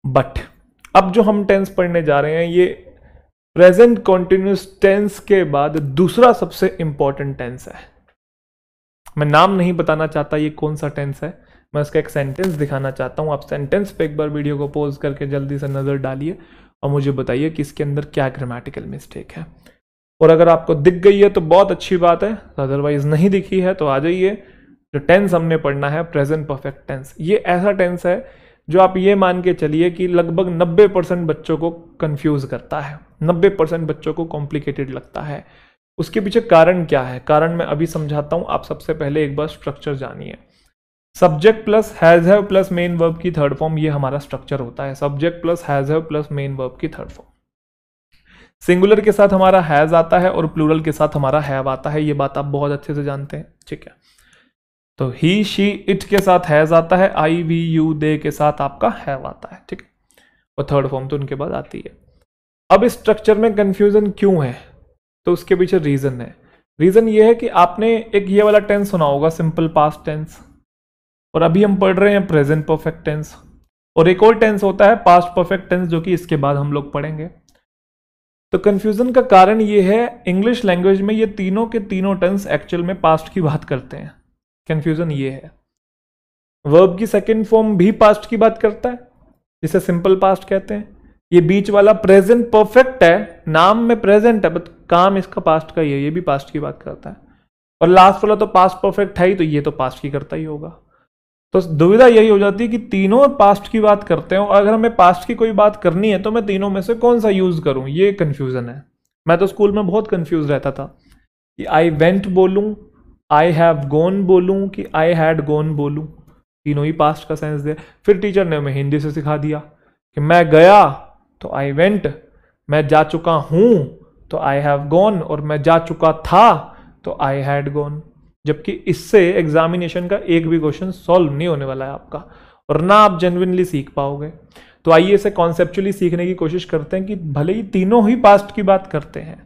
But अब जो हम टेंस पढ़ने जा रहे हैं ये प्रेजेंट कॉन्टिन्यूस टेंस के बाद दूसरा सबसे इंपॉर्टेंट टेंस है। मैं नाम नहीं बताना चाहता ये कौन सा टेंस है, मैं उसका एक सेंटेंस दिखाना चाहता हूँ। आप सेंटेंस पे एक बार वीडियो को पॉज करके जल्दी से नज़र डालिए और मुझे बताइए कि इसके अंदर क्या ग्रामेटिकल मिस्टेक है। और अगर आपको दिख गई है तो बहुत अच्छी बात है, अदरवाइज नहीं दिखी है तो आ जाइए। जो टेंस हमने पढ़ना है प्रेजेंट परफेक्ट टेंस, ये ऐसा टेंस है जो आप ये मान के चलिए कि लगभग 90% बच्चों को कंफ्यूज करता है, 90% बच्चों को कॉम्प्लिकेटेड लगता है। उसके पीछे कारण क्या है, कारण मैं अभी समझाता हूं। आप सबसे पहले एक बार स्ट्रक्चर जानिए। Subject plus has have plus main verb की थर्ड फॉर्म, ये हमारा स्ट्रक्चर होता है। Subject plus has have plus main verb की थर्ड फॉर्म। सिंगुलर के साथ हमारा हैज आता है और प्लूरल के साथ हमारा हैव आता है, ये बात आप बहुत अच्छे से जानते हैं, ठीक है। तो ही शी इट के साथ हैज आता है, आई वी यू दे के साथ आपका हैव आता है, ठीक है। और थर्ड फॉर्म तो उनके बाद आती है। अब इस स्ट्रक्चर में कंफ्यूजन क्यों है, तो उसके पीछे रीजन है। रीजन ये है कि आपने एक ये वाला टेंस सुना होगा, सिंपल पास्ट टेंस, और अभी हम पढ़ रहे हैं प्रेजेंट परफेक्ट टेंस। और एक और टेंस होता है पास्ट परफेक्ट टेंस, जो कि इसके बाद हम लोग पढ़ेंगे। तो कंफ्यूजन का कारण ये है, इंग्लिश लैंग्वेज में ये तीनों के तीनों टेंस एक्चुअल में पास्ट की बात करते हैं। कंफ्यूजन ये है, वर्ब की सेकंड फॉर्म भी पास्ट की बात करता है, जिसे सिंपल पास्ट कहते हैं। ये बीच वाला प्रेजेंट परफेक्ट है, नाम में प्रेजेंट है बट काम इसका पास्ट का ही है, ये भी पास्ट की बात करता है। और लास्ट वाला तो पास्ट परफेक्ट है ही, तो ये तो पास्ट की करता ही होगा। तो दुविधा यही हो जाती है कि तीनों पास्ट की बात करते हैं, और अगर हमें पास्ट की कोई बात करनी है तो मैं तीनों में से कौन सा यूज करूं, ये कंफ्यूजन है। मैं तो स्कूल में बहुत कंफ्यूज रहता था कि आई वेंट बोलूं, आई हैव गॉन बोलूं कि आई हैड गॉन बोलूं, तीनों ही पास्ट का सेंस दे। फिर टीचर ने हमें हिंदी से सिखा दिया कि मैं गया तो आई वेंट, मैं जा चुका हूं तो आई हैव गॉन, और मैं जा चुका था तो आई हैड गॉन। जबकि इससे एग्जामिनेशन का एक भी क्वेश्चन सॉल्व नहीं होने वाला है आपका, और ना आप जेन्युइनली सीख पाओगे। तो आइए इसे कॉन्सेप्चुअली सीखने की कोशिश करते हैं कि भले ही तीनों ही पास्ट की बात करते हैं,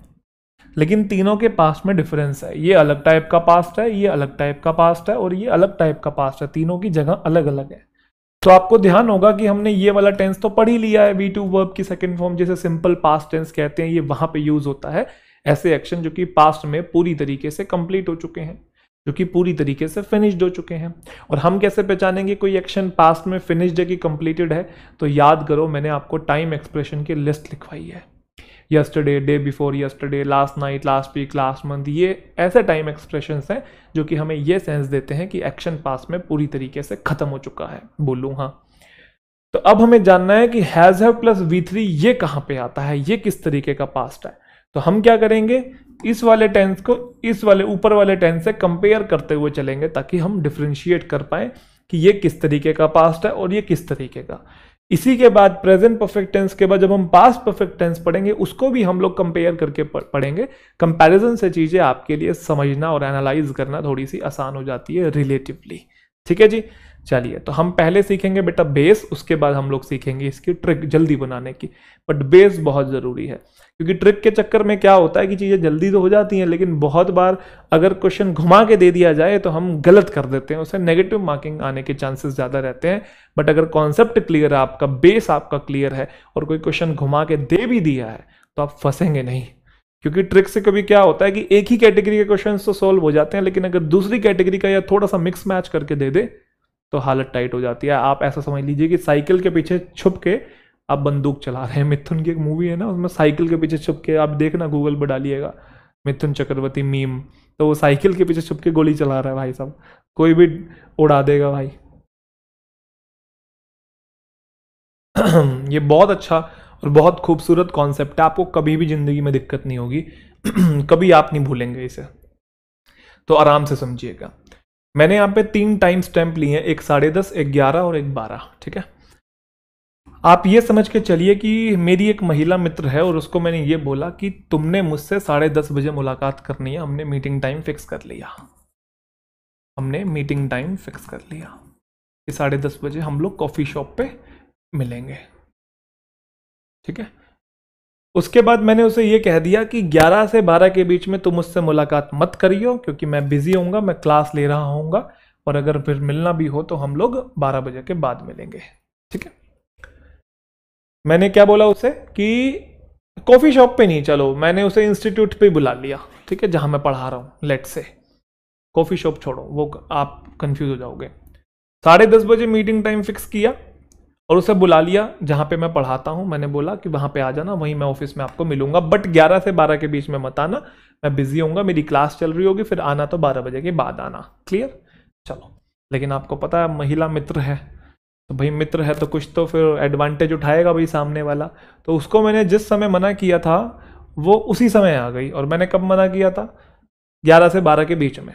लेकिन तीनों के पास्ट में डिफरेंस है। ये अलग टाइप का पास्ट है, ये अलग टाइप का पास्ट है, और ये अलग टाइप का पास्ट है। तीनों की जगह अलग अलग है। तो आपको ध्यान होगा कि हमने ये वाला टेंस तो पढ़ ही लिया है, V2 वर्ब की सेकंड फॉर्म, जिसे सिंपल पास्ट टेंस कहते हैं। ये वहां पे यूज होता है ऐसे एक्शन जो कि पास्ट में पूरी तरीके से कंप्लीट हो चुके हैं, जो कि पूरी तरीके से फिनिश्ड हो चुके हैं। और हम कैसे पहचानेंगे कोई एक्शन पास्ट में फिनिश्ड है कि कंप्लीटेड है? तो याद करो, मैंने आपको टाइम एक्सप्रेशन की लिस्ट लिखवाई है। Yesterday, day before yesterday, last night, last week, last month, ये ऐसे टाइम एक्सप्रेशंस हैं जो कि हमें ये सेंस देते हैं कि एक्शन पास्ट में पूरी तरीके से खत्म हो चुका है। बोलूं हाँ। तो अब हमें जानना है कि हैज हैव प्लस V3 ये कहां पे आता है, ये किस तरीके का पास्ट है। तो हम क्या करेंगे, इस वाले टेंस को इस वाले ऊपर वाले टेंस से कंपेयर करते हुए चलेंगे, ताकि हम डिफरेंशिएट कर पाए कि ये किस तरीके का पास्ट है और ये किस तरीके का। इसी के बाद प्रेजेंट परफेक्ट टेंस के बाद जब हम पास्ट परफेक्ट टेंस पढ़ेंगे, उसको भी हम लोग कंपेयर करके पढ़ेंगे। कंपैरिजन से चीजें आपके लिए समझना और एनालाइज करना थोड़ी सी आसान हो जाती है रिलेटिवली। ठीक है जी, चलिए। तो हम पहले सीखेंगे बेटा बेस, उसके बाद हम लोग सीखेंगे इसकी ट्रिक जल्दी बनाने की। बट बेस बहुत जरूरी है, क्योंकि ट्रिक के चक्कर में क्या होता है कि चीजें जल्दी तो हो जाती हैं, लेकिन बहुत बार अगर क्वेश्चन घुमा के दे दिया जाए तो हम गलत कर देते हैं, उससे नेगेटिव मार्किंग आने के चांसेस ज्यादा रहते हैं। बट अगर कॉन्सेप्ट क्लियर है आपका, बेस आपका क्लियर है, और कोई क्वेश्चन घुमा के दे भी दिया है, तो आप फंसेंगे नहीं। क्योंकि ट्रिक से कभी क्या होता है कि एक ही कैटेगरी के क्वेश्चन तो सोल्व हो जाते हैं, लेकिन अगर दूसरी कैटेगरी का या थोड़ा सा मिक्स मैच करके दे दे तो हालत टाइट हो जाती है। आप ऐसा समझ लीजिए कि साइकिल के पीछे छुप के आप बंदूक चला रहे हैं। मिथुन की एक मूवी है ना, उसमें साइकिल के पीछे छुप के, आप देखना गूगल पर डालिएगा मिथुन चक्रवर्ती मीम, तो वो साइकिल के पीछे छुप के गोली चला रहा है भाई साहब, कोई भी उड़ा देगा भाई। ये बहुत अच्छा और बहुत खूबसूरत कॉन्सेप्ट है, आपको कभी भी जिंदगी में दिक्कत नहीं होगी। कभी आप नहीं भूलेंगे इसे, तो आराम से समझिएगा। मैंने यहाँ पे 3 टाइम स्टैंप लिए हैं, एक 10:30, एक 11 और एक 12। ठीक है, आप ये समझ के चलिए कि मेरी एक महिला मित्र है और उसको मैंने ये बोला कि तुमने मुझसे 10:30 बजे मुलाकात करनी है। हमने मीटिंग टाइम फिक्स कर लिया, हमने मीटिंग टाइम फिक्स कर लिया कि 10:30 बजे हम लोग कॉफी शॉप पे मिलेंगे। ठीक है, उसके बाद मैंने उसे ये कह दिया कि 11 से 12 के बीच में तुम मुझसे मुलाकात मत करियो, क्योंकि मैं बिजी होऊंगा, मैं क्लास ले रहा होऊंगा, और अगर फिर मिलना भी हो तो हम लोग 12 बजे के बाद मिलेंगे। ठीक है, मैंने क्या बोला उसे कि कॉफ़ी शॉप पे नहीं, चलो मैंने उसे इंस्टीट्यूट पे बुला लिया, ठीक है, जहाँ मैं पढ़ा रहा हूँ, लेट से। कॉफ़ी शॉप छोड़ो, वो आप कंफ्यूज हो जाओगे। 10:30 बजे मीटिंग टाइम फिक्स किया और उसे बुला लिया जहाँ पे मैं पढ़ाता हूँ। मैंने बोला कि वहाँ पे आ जाना, वहीं मैं ऑफिस में आपको मिलूंगा, बट 11 से 12 के बीच में मत आना, मैं बिजी होऊंगा, मेरी क्लास चल रही होगी, फिर आना तो 12 बजे के बाद आना, क्लियर? चलो, लेकिन आपको पता है महिला मित्र है, तो भाई मित्र है तो कुछ तो फिर एडवांटेज उठाएगा भाई सामने वाला। तो उसको मैंने जिस समय मना किया था वो उसी समय आ गई। और मैंने कब मना किया था? 11 से 12 के बीच में।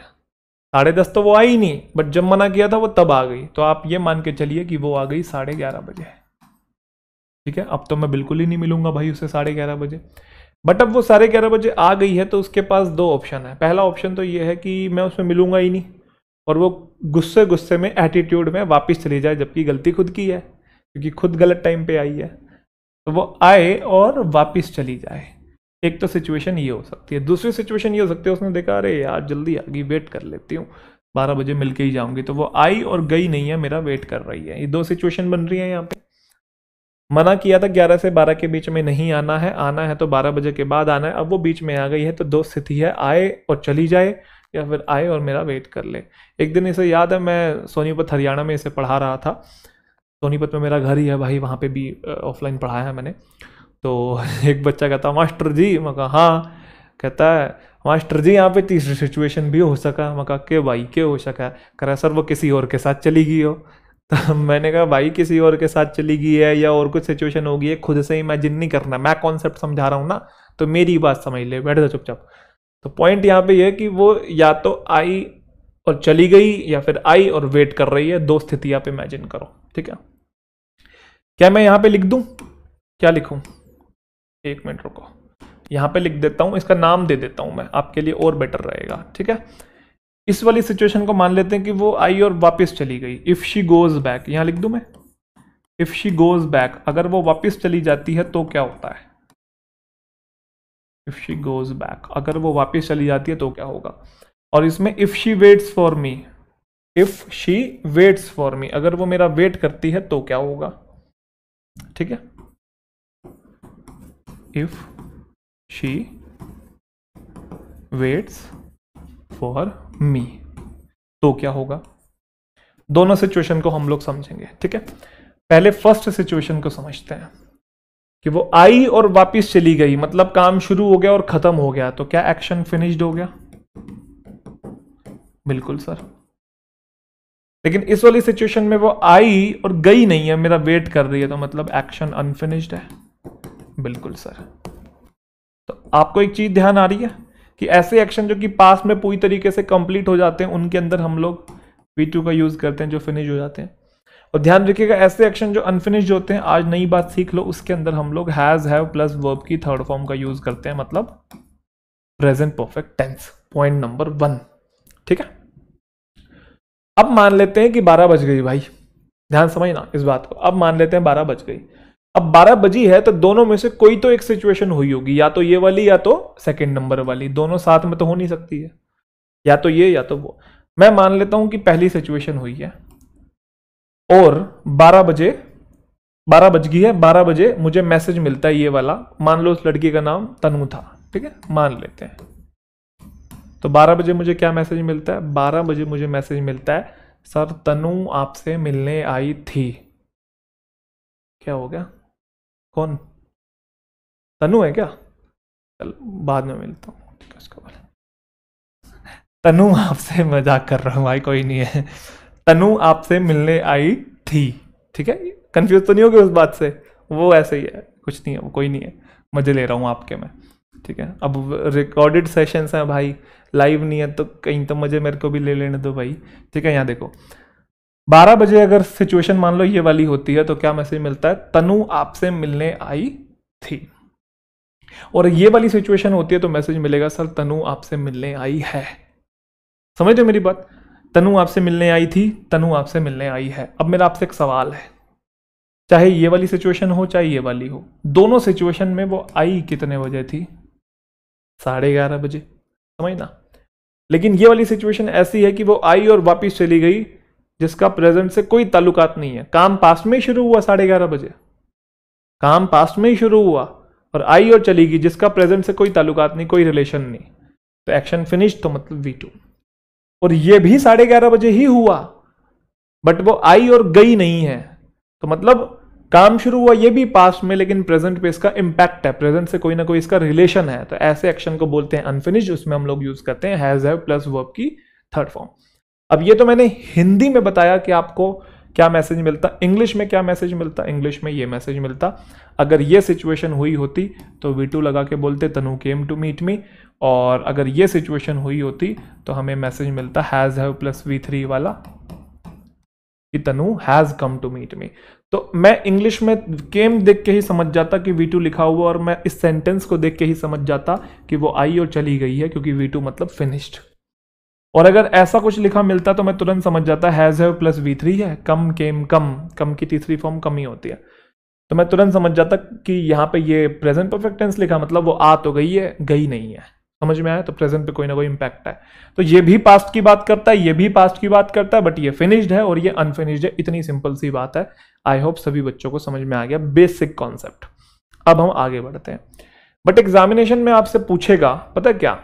10:30 तो वो आई नहीं, बट जब मना किया था वो तब आ गई। तो आप ये मान के चलिए कि वो आ गई 11:30 बजे, ठीक है। अब तो मैं बिल्कुल ही नहीं मिलूंगा भाई उससे 11:30 बजे। बट अब वो 11:30 बजे आ गई है तो उसके पास दो ऑप्शन है। पहला ऑप्शन तो ये है कि मैं उसमें मिलूंगा ही नहीं और वो गुस्से गुस्से में एटीट्यूड में वापस चली जाए, जबकि गलती खुद की है क्योंकि खुद गलत टाइम पे आई है। तो वो आए और वापस चली जाए। एक तो सिचुएशन ये हो सकती है। दूसरी सिचुएशन ये हो सकती है उसने देखा अरे यार जल्दी आ गई, वेट कर लेती हूँ, 12 बजे मिल के ही जाऊंगी, तो वो आई और गई नहीं है, मेरा वेट कर रही है। ये दो सिचुएशन बन रही है यहाँ पे। मना किया था 11 से 12 के बीच में नहीं आना है तो 12 बजे के बाद आना है। अब वो बीच में आ गई है, तो दो स्थिति है, आए और चली जाए या फिर आए और मेरा वेट कर ले। एक दिन इसे याद है, मैं सोनीपत हरियाणा में इसे पढ़ा रहा था। सोनीपत में मेरा घर ही है भाई, वहाँ पे भी ऑफलाइन पढ़ाया है मैंने। तो एक बच्चा कहता मास्टर जी, मैं कहा हाँ। कहता है मास्टर जी यहाँ पे तीसरी सिचुएशन भी हो सका। मैं कहा के भाई क्या हो सका? कह रहा सर वो किसी और के साथ चली गई हो। तो मैंने कहा भाई किसी और के साथ चली गई है या और कुछ सिचुएशन हो गई है, खुद से इमेजिन नहीं करना, मैं कॉन्सेप्ट समझा रहा हूँ ना, तो मेरी बात समझ ले, बैठ जा चुपचाप। तो पॉइंट यहाँ पे ये है कि वो या तो आई और चली गई या फिर आई और वेट कर रही है। दो स्थिति आप इमेजिन करो, ठीक है। क्या मैं यहाँ पे लिख दूं? क्या लिखूं? एक मिनट रुको, यहाँ पे लिख देता हूं, इसका नाम दे देता हूं मैं, आपके लिए और बेटर रहेगा, ठीक है। इस वाली सिचुएशन को मान लेते हैं कि वो आई और वापस चली गई। इफ शी गोज बैक, यहां लिख दूं मैं, इफ शी गोज बैक, अगर वो वापस चली जाती है तो क्या होता है? इफ शी गोज बैक, अगर वो वापस चली जाती है तो क्या होगा? और इसमें if she waits for me, if she waits for me, अगर वो मेरा वेट करती है तो क्या होगा? ठीक है, if she waits for me तो क्या होगा? दोनों सिचुएशन को हम लोग समझेंगे, ठीक है। पहले फर्स्ट सिचुएशन को समझते हैं कि वो आई और वापस चली गई, मतलब काम शुरू हो गया और खत्म हो गया, तो क्या एक्शन फिनिश्ड हो गया? बिल्कुल सर। लेकिन इस वाली सिचुएशन में वो आई और गई नहीं है, मेरा वेट कर रही है, तो मतलब एक्शन अनफिनिश्ड है। बिल्कुल सर। तो आपको एक चीज ध्यान आ रही है कि ऐसे एक्शन जो कि पास में पूरी तरीके से कंप्लीट हो जाते हैं उनके अंदर हम लोग V2 का यूज करते हैं, जो फिनिश हो जाते हैं। और ध्यान रखिएगा ऐसे एक्शन जो अनफिनिश्ड होते हैं, आज नई बात सीख लो, उसके अंदर हम लोग हैज हैव प्लस वर्ब की थर्ड फॉर्म का यूज करते हैं, मतलब present perfect tense. Point number 1, ठीक है। अब मान लेते हैं कि 12 बज गई भाई, ध्यान समझना इस बात को। अब मान लेते हैं 12 बज गई। अब 12 बजी है तो दोनों में से कोई तो एक सिचुएशन हुई होगी, या तो ये वाली या तो सेकंड नंबर वाली, दोनों साथ में तो हो नहीं सकती है, या तो ये या तो वो। मैं मान लेता हूं कि पहली सिचुएशन हुई है और 12 बज गई है। 12 बजे मुझे मैसेज मिलता है ये वाला, मान लो उस लड़की का नाम तनु था, ठीक है, मान लेते हैं। तो 12 बजे मुझे क्या मैसेज मिलता है? 12 बजे मुझे मैसेज मिलता है सर तनु आपसे मिलने आई थी। क्या हो गया? कौन? तनु है क्या? चल बाद में मिलता हूँ, ठीक है। उसका बोला तनु आपसे, मजाक कर रहा हूँ भाई, कोई नहीं है। तनु आपसे मिलने आई थी, ठीक है। कंफ्यूज तो नहीं होगी उस बात से? वो ऐसे ही है, कुछ नहीं है, वो कोई नहीं है, मजे ले रहा हूँ आपके में, ठीक है। अब रिकॉर्डेड सेशंस हैं भाई, लाइव नहीं है, तो कहीं तो मजे मेरे को भी ले लेने दो भाई, ठीक है। यहाँ देखो 12 बजे अगर सिचुएशन मान लो ये वाली होती है तो क्या मैसेज मिलता है? तनु आपसे मिलने आई थी। और ये वाली सिचुएशन होती है तो मैसेज मिलेगा सर तनु आपसे मिलने आई है। समझ रहे मेरी बात? तनु आपसे मिलने आई थी, तनु आपसे मिलने आई है। अब मेरा आपसे एक सवाल है, चाहे ये वाली सिचुएशन हो चाहे ये वाली हो, दोनों सिचुएशन में वो आई कितने बजे थी? 11:30 बजे, समझना। लेकिन ये वाली सिचुएशन ऐसी है कि वो आई और वापस चली गई, जिसका प्रेजेंट से कोई ताल्लुकात नहीं है। काम पास्ट में ही शुरू हुआ 11:30 बजे, काम पास्ट में ही शुरू हुआ और आई और चली गई, जिसका प्रेजेंट से कोई ताल्लुकात नहीं, कोई रिलेशन नहीं, तो एक्शन फिनिश, तो मतलब V2। और ये भी 11:30 बजे ही हुआ, बट वो आई और गई नहीं है, तो मतलब काम शुरू हुआ ये भी पास्ट में, लेकिन प्रेजेंट पे इसका इंपैक्ट है, प्रेजेंट से कोई ना कोई इसका रिलेशन है, तो ऐसे एक्शन को बोलते हैं अनफिनिश्ड। उसमें हम लोग यूज करते हैं हैज हैव प्लस वर्ब की थर्ड फॉर्म। अब ये तो मैंने हिंदी में बताया कि आपको क्या मैसेज मिलता, इंग्लिश में क्या मैसेज मिलता, इंग्लिश में ये मैसेज मिलता, अगर ये सिचुएशन हुई होती तो V2 लगा के बोलते तनु केम टू मीट मी, और अगर ये सिचुएशन हुई होती तो हमें मैसेज मिलता हैज हैव प्लस V3 वाला कि Tanu has come to meet me. तो मैं इंग्लिश में केम देख के ही समझ जाता कि V2 लिखा हुआ, और मैं इस सेंटेंस को देख के ही समझ जाता कि वो आई और चली गई है, क्योंकि V2 मतलब फिनिश्ड। और अगर ऐसा कुछ लिखा मिलता तो मैं तुरंत समझ जाता हैज हैव प्लस V3 है, कम केम कम, कम की तीसरी फॉर्म कम ही होती है, तो मैं तुरंत समझ जाता कि यहाँ पे ये प्रेजेंट परफेक्ट टेंस लिखा, मतलब वो आ तो गई है, गई नहीं है। समझ में आया? तो प्रेजेंट पे कोई ना कोई इंपैक्ट है, तो ये भी पास्ट की बात करता है, ये भी पास्ट की बात करता है, बट ये फिनिश्ड है और ये अनफिनिश्ड है। इतनी सिंपल सी बात है। आई होप सभी बच्चों को समझ में आ गया बेसिक कॉन्सेप्ट। अब हम आगे बढ़ते हैं। बट एग्जामिनेशन में आपसे पूछेगा, पता है क्या,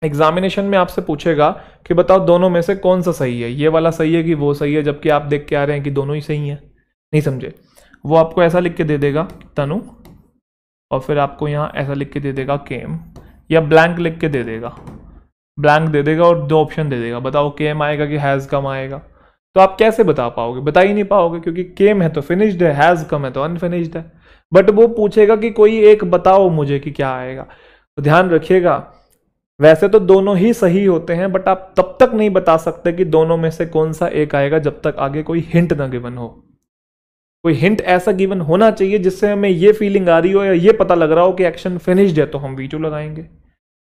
एग्जामिनेशन में आपसे पूछेगा कि बताओ दोनों में से कौन सा सही है, ये वाला सही है कि वो सही है, जबकि आप देख के आ रहे हैं कि दोनों ही सही है। नहीं समझे? वो आपको ऐसा लिख के दे देगा तनु, और फिर आपको यहाँ ऐसा लिख के दे देगा केम, या ब्लैंक लिख के दे देगा, ब्लैंक दे देगा और दो ऑप्शन दे देगा, बताओ केम आएगा कि हैज कम आएगा। तो आप कैसे बता पाओगे? बता ही नहीं पाओगे, क्योंकि केम है तो फिनिश्ड है, हैज कम है तो अनफिनिश्ड है। बट वो पूछेगा कि कोई एक बताओ मुझे कि क्या आएगा। तो ध्यान रखिएगा, वैसे तो दोनों ही सही होते हैं, बट आप तब तक नहीं बता सकते कि दोनों में से कौन सा एक आएगा जब तक आगे कोई हिंट ना गिवन हो। कोई हिंट ऐसा गिवन होना चाहिए जिससे हमें ये फीलिंग आ रही हो या ये पता लग रहा हो कि एक्शन फिनिश्ड है, तो हम V2 लगाएंगे।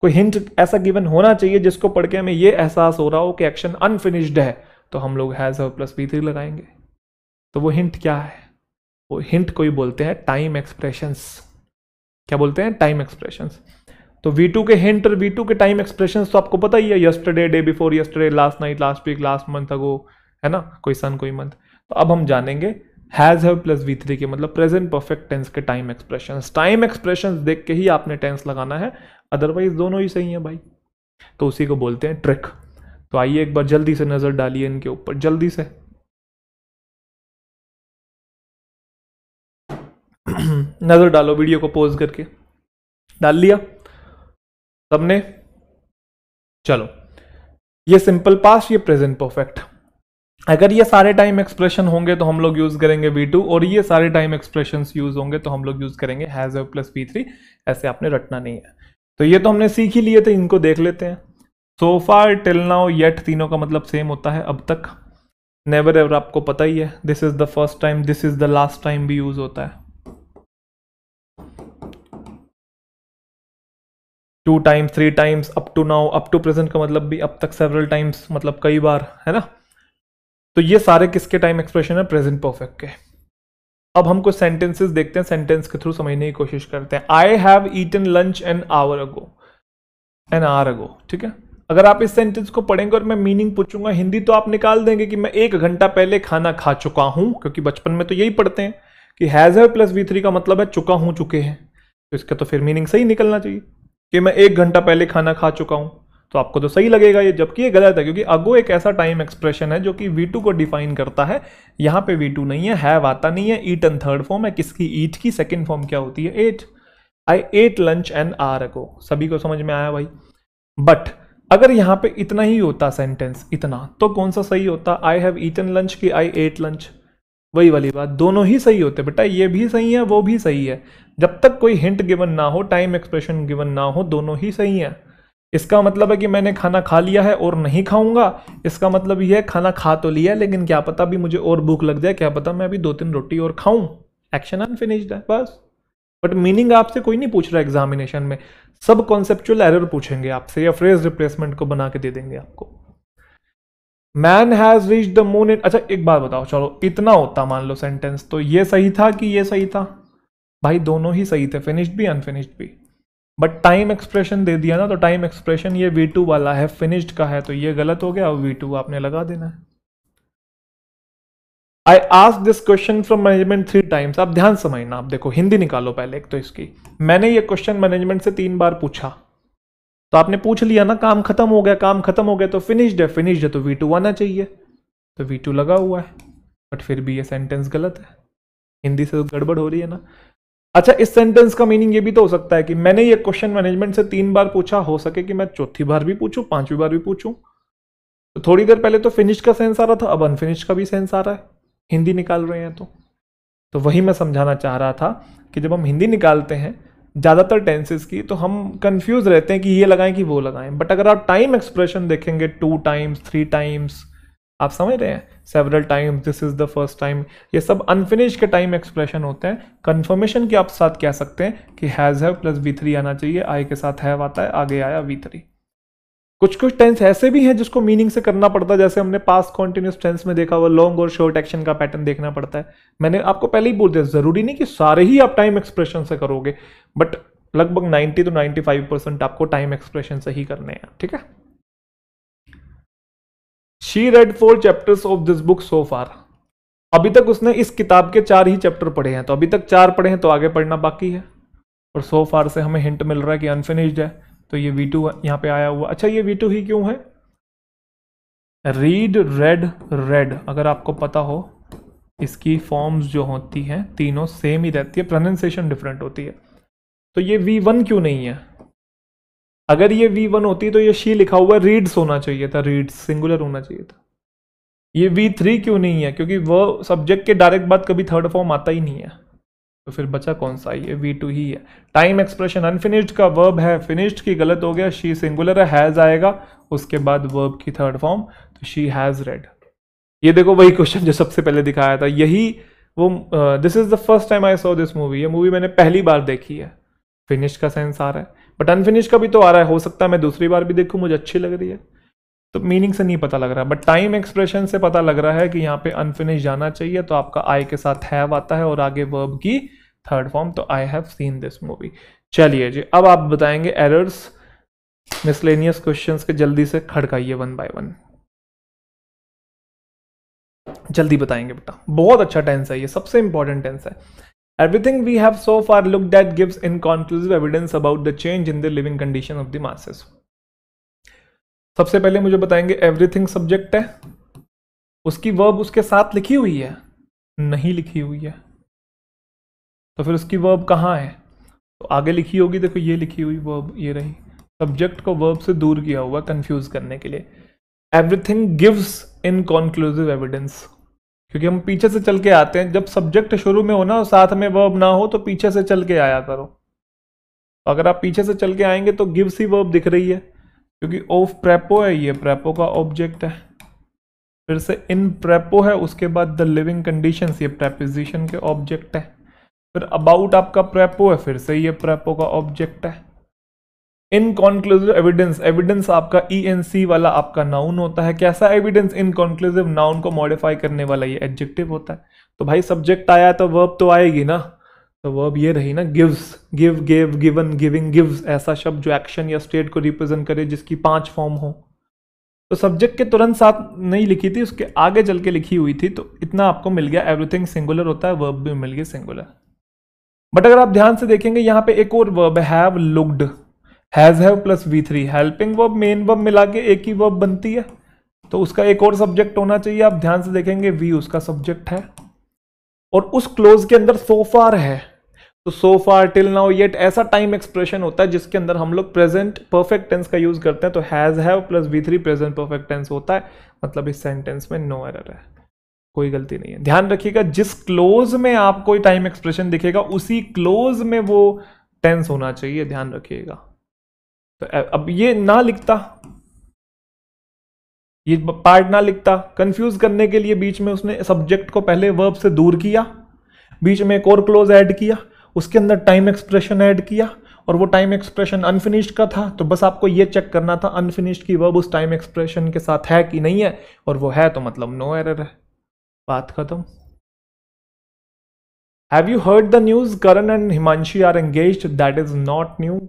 कोई हिंट ऐसा गिवन होना चाहिए जिसको पढ़ के हमें ये एहसास हो रहा हो कि एक्शन अनफिनिश्ड है, तो हम लोग हैज हैव प्लस V3 लगाएंगे। तो वो हिंट क्या है? वो हिंट कोई बोलते हैं टाइम एक्सप्रेशंस। क्या बोलते हैं? Time expressions. तो V2 के हिंट और V2 के टाइम एक्सप्रेशंस तो आपको पता ही है, yesterday, day before yesterday, last night, last week, last month ago, है ना, कोई सन कोई मंथ। तो अब हम जानेंगे हैज हैव प्लस V3 के मतलब प्रेजेंट परफेक्ट टेंस के टाइम एक्सप्रेशंस। टाइम एक्सप्रेशंस देख के ही आपने टेंस लगाना है, अदरवाइज दोनों ही सही है भाई। तो उसी को बोलते हैं ट्रिक। तो आइए एक बार जल्दी से नजर डालिए इनके ऊपर, जल्दी से नजर डालो, वीडियो को पॉज करके। डाल लिया सबने? चलो, ये सिंपल पास्ट, ये प्रेजेंट परफेक्ट। अगर ये सारे टाइम एक्सप्रेशन होंगे तो हम लोग यूज करेंगे V2, और ये सारे टाइम एक्सप्रेशंस यूज होंगे तो हम लोग यूज करेंगे हैज हैव प्लस V3। ऐसे आपने रटना नहीं है। तो ये तो हमने सीख ही लिए थे, इनको देख लेते हैं। सो फार, टिल नाउ, येट, तीनों का मतलब सेम होता है अब तक। नेवर एवर आपको पता ही है, this is the first time, this is the last time भी यूज होता है। 2 times, 3 times, up to now, up to present का मतलब भी अब तक, सेवरल टाइम्स मतलब कई बार, है ना। तो ये सारे किसके टाइम एक्सप्रेशन है? प्रेजेंट परफेक्ट के। अब हम कुछ सेंटेंसेस देखते हैं, सेंटेंस के थ्रू समझने की कोशिश करते हैं। I have eaten lunch an hour ago, ठीक है। अगर आप इस सेंटेंस को पढ़ेंगे और मैं मीनिंग पूछूंगा हिंदी, तो आप निकाल देंगे कि मैं 1 घंटा पहले खाना खा चुका हूं, क्योंकि बचपन में तो यही पढ़ते हैं कि हैज हैव प्लस V3 का मतलब है चुका हूं, चुके हैं। तो इसका तो फिर मीनिंग सही निकलना चाहिए कि मैं 1 घंटा पहले खाना खा चुका हूं, तो आपको तो सही लगेगा ये, जबकि ये गलत है, क्योंकि अगो एक ऐसा टाइम एक्सप्रेशन है जो कि V2 को डिफाइन करता है। यहाँ पे V2 नहीं है, हैव आता नहीं है, ईटन थर्ड फॉर्म है किसकी? ईट की। सेकंड फॉर्म क्या होती है? Ate. I ate lunch an hour ago. सभी को समझ में आया भाई? बट अगर यहाँ पे इतना ही होता सेंटेंस, इतना, तो कौन सा सही होता? आई हैव ईटन लंच की आई एट लंच? वही वाली बात, दोनों ही सही होते बेटा, ये भी सही है वो भी सही है। जब तक कोई हिंट गिवन ना हो, टाइम एक्सप्रेशन गिवन ना हो, दोनों ही सही है। इसका मतलब है कि मैंने खाना खा लिया है और नहीं खाऊंगा, इसका मतलब यह है खाना खा तो लिया लेकिन क्या पता भी मुझे और भूख लग जाए, क्या पता मैं अभी 2-3 रोटी और खाऊं। एक्शन अनफिनिश्ड है बस। बट मीनिंग आपसे कोई नहीं पूछ रहा एग्जामिनेशन में, सब कॉन्सेप्चुअल एरर पूछेंगे आपसे या फ्रेज रिप्लेसमेंट को बना के दे देंगे आपको। Man has reached the moon in, अच्छा एक बात बताओ, चलो इतना होता मान लो सेंटेंस, तो ये सही था कि ये सही था? भाई दोनों ही सही थे, फिनिश्ड भी अनफिनिश्ड भी। बट टाइम एक्सप्रेशन दे दिया ना, तो टाइम एक्सप्रेशन ये V2 वाला है, फिनिश्ड का है, तो ये गलत हो गया और V2 आपने लगा देना है। I ask this question from management 3 times. आप ध्यान समझना, आप देखो हिंदी निकालो पहले एक तो इसकी। मैंने ये क्वेश्चन मैनेजमेंट से 3 बार पूछा, तो आपने पूछ लिया ना, काम खत्म हो गया, काम खत्म हो गया तो फिनिश्ड है, फिनिश्ड है तो V2 आना चाहिए, तो V2 लगा हुआ है, बट फिर भी ये सेंटेंस गलत है, हिंदी से तो गड़बड़ हो रही है ना। अच्छा, इस सेंटेंस का मीनिंग ये भी तो हो सकता है कि मैंने ये क्वेश्चन मैनेजमेंट से 3 बार पूछा, हो सके कि मैं चौथी बार भी पूछूं, 5वीं बार भी पूछूं। तो थोड़ी देर पहले तो फिनिश का सेंस आ रहा था, अब अनफिनिश का भी सेंस आ रहा है, हिंदी निकाल रहे हैं तो वही मैं समझाना चाह रहा था कि जब हम हिंदी निकालते हैं ज़्यादातर टेंसेस की, तो हम कंफ्यूज रहते हैं कि ये लगाएं कि वो लगाएं। बट अगर आप टाइम एक्सप्रेशन देखेंगे 2 टाइम्स 3 टाइम्स, आप समझ रहे हैं, several times, this is the first time, ये सब अनफिनिश के टाइम एक्सप्रेशन होते हैं। कंफर्मेशन के आप साथ कह सकते हैं कि हैज हैव प्लस V3 आना चाहिए, आई के साथ हैव आता है, आगे आया V3। कुछ कुछ टेंस ऐसे भी हैं जिसको मीनिंग से करना पड़ता है, जैसे हमने पास्ट कॉन्टिन्यूस टेंस में देखा हुआ लॉन्ग और शॉर्ट एक्शन का पैटर्न देखना पड़ता है। मैंने आपको पहले ही बोल दिया, जरूरी नहीं कि सारे ही आप टाइम एक्सप्रेशन से करोगे, बट लगभग 90 to 95% आपको टाइम एक्सप्रेशन से ही करने हैं, ठीक है। She read 4 chapters of this book so far. अभी तक उसने इस किताब के 4 ही चैप्टर पढ़े हैं, तो अभी तक 4 पढ़े हैं, तो आगे पढ़ना बाकी है। और सो फार से हमें हिंट मिल रहा है कि अनफिनिश्ड है, तो ये V2 यहाँ पे आया हुआ। अच्छा, ये V2 ही क्यों है? रीड, रेड, रेड, अगर आपको पता हो इसकी फॉर्म्स जो होती हैं तीनों सेम ही रहती है, प्रोनाउंसिएशन डिफरेंट होती है, तो ये V1 क्यों नहीं है? अगर ये V1 होती तो ये शी लिखा हुआ रीड्स होना चाहिए था, रीड्स सिंगुलर होना चाहिए था। ये V3 क्यों नहीं है? क्योंकि वो सब्जेक्ट के डायरेक्ट बाद कभी थर्ड फॉर्म आता ही नहीं है, तो फिर बचा कौन सा? ये V2 ही है। टाइम एक्सप्रेशन अनफिनिश्ड का वर्ब है, फिनिश्ड की गलत हो गया, शी सिंगुलर है, हैज आएगा उसके बाद वर्ब की थर्ड फॉर्म, तो शी हैज रेड। ये देखो वही क्वेश्चन जो सबसे पहले दिखाया था, यही वो this is the first time I saw this movie, ये मूवी मैंने पहली बार देखी है। फिनिश का सेंस आ रहा है, बट अनफिनिश का भी तो आ रहा है, हो सकता है मैं दूसरी बार भी देखूं, मुझे अच्छी लग रही है, तो मीनिंग से नहीं पता लग रहा है, बट टाइम एक्सप्रेशन से पता लग रहा है कि यहाँ पे अनफिनिश जाना चाहिए, तो आपका आई के साथ हैव आता है और आगे वर्ब की थर्ड फॉर्म, तो I have seen this movie. चलिए जी, अब आप बताएंगे एरर्स मिसलेनियस क्वेश्चंस के, जल्दी से खड़काइए 1 by 1, जल्दी बताएंगे बेटा, बहुत अच्छा टेंस है ये, सबसे इंपॉर्टेंट टेंस है। Everything we have so far looked at gives inconclusive evidence about the change in the living condition of the masses. सबसे पहले मुझे बताएंगे एवरीथिंग सब्जेक्ट है, उसकी वर्ब उसके साथ लिखी हुई है? नहीं लिखी हुई है, तो फिर उसकी वर्ब कहाँ है? तो आगे लिखी होगी, देखो ये लिखी हुई वर्ब ये रही, सब्जेक्ट को वर्ब से दूर किया हुआ कंफ्यूज करने के लिए। एवरीथिंग गिव्स इनकंक्लूसिव एविडेंस, क्योंकि हम पीछे से चल के आते हैं, जब सब्जेक्ट शुरू में हो ना और साथ में वर्ब ना हो तो पीछे से चल के आया करो। अगर आप पीछे से चल के आएंगे तो गिव्स ही वर्ब दिख रही है, क्योंकि ऑफ प्रेपो है, ये प्रेपो का ऑब्जेक्ट है, फिर से इन प्रेपो है, उसके बाद द लिविंग कंडीशंस, ये प्रेपोजिशन के ऑब्जेक्ट है, फिर अबाउट आपका प्रेपो है, फिर से ये प्रेपो का ऑब्जेक्ट है। इनकंक्लूसिव एविडेंस, एविडेंस आपका ENC वाला आपका नाउन होता है। कैसा एविडेंस? इनकंक्लूसिव, नाउन को मॉडिफाई करने वाला ये एडजेक्टिव होता है। तो भाई सब्जेक्ट आया तो वर्ब तो आएगी ना, तो वर्ब ये रही ना, gives, give, gave, given, giving, gives, ऐसा शब्द जो एक्शन या स्टेट को रिप्रेजेंट करे, जिसकी 5 फॉर्म हो। तो सब्जेक्ट के तुरंत साथ नहीं लिखी थी, उसके आगे चल के लिखी हुई थी, तो इतना आपको मिल गया। एवरीथिंग सिंगुलर होता है, वर्ब भी मिल गई सिंगुलर। बट अगर आप ध्यान से देखेंगे यहाँ पे एक और वर्ब है, have looked, has have plus V3, helping verb main verb मिला के एक ही वर्ब बनती है, तो उसका एक और सब्जेक्ट होना चाहिए। आप ध्यान से देखेंगे वी उसका सब्जेक्ट है, और उस क्लोज के अंदर सो फार है, तो so far, till now, yet, ऐसा टाइम एक्सप्रेशन होता है जिसके अंदर हम लोग प्रेजेंट परफेक्ट टेंस का यूज करते हैं, तो has have plus V3 present perfect tense होता है, मतलब इस सेंटेंस में नो एरर है, कोई गलती नहीं है। ध्यान रखिएगा, जिस क्लोज में आपको कोई टाइम एक्सप्रेशन दिखेगा उसी क्लोज में वो टेंस होना चाहिए, ध्यान रखिएगा। तो अब ये ना लिखता, ये पार्ट ना लिखता, कंफ्यूज करने के लिए बीच में उसने सब्जेक्ट को पहले वर्ब से दूर किया, बीच में एक और क्लोज ऐड किया, उसके अंदर टाइम एक्सप्रेशन ऐड किया, और वो टाइम एक्सप्रेशन अनफिनिश्ड का था, तो बस आपको ये चेक करना था अनफिनिश्ड की वर्ब उस टाइम एक्सप्रेशन के साथ है कि नहीं है, और वो है तो मतलब नो एरर है, बात खत्म। Have you heard the news, Karan and Himanshi are engaged, that is not new,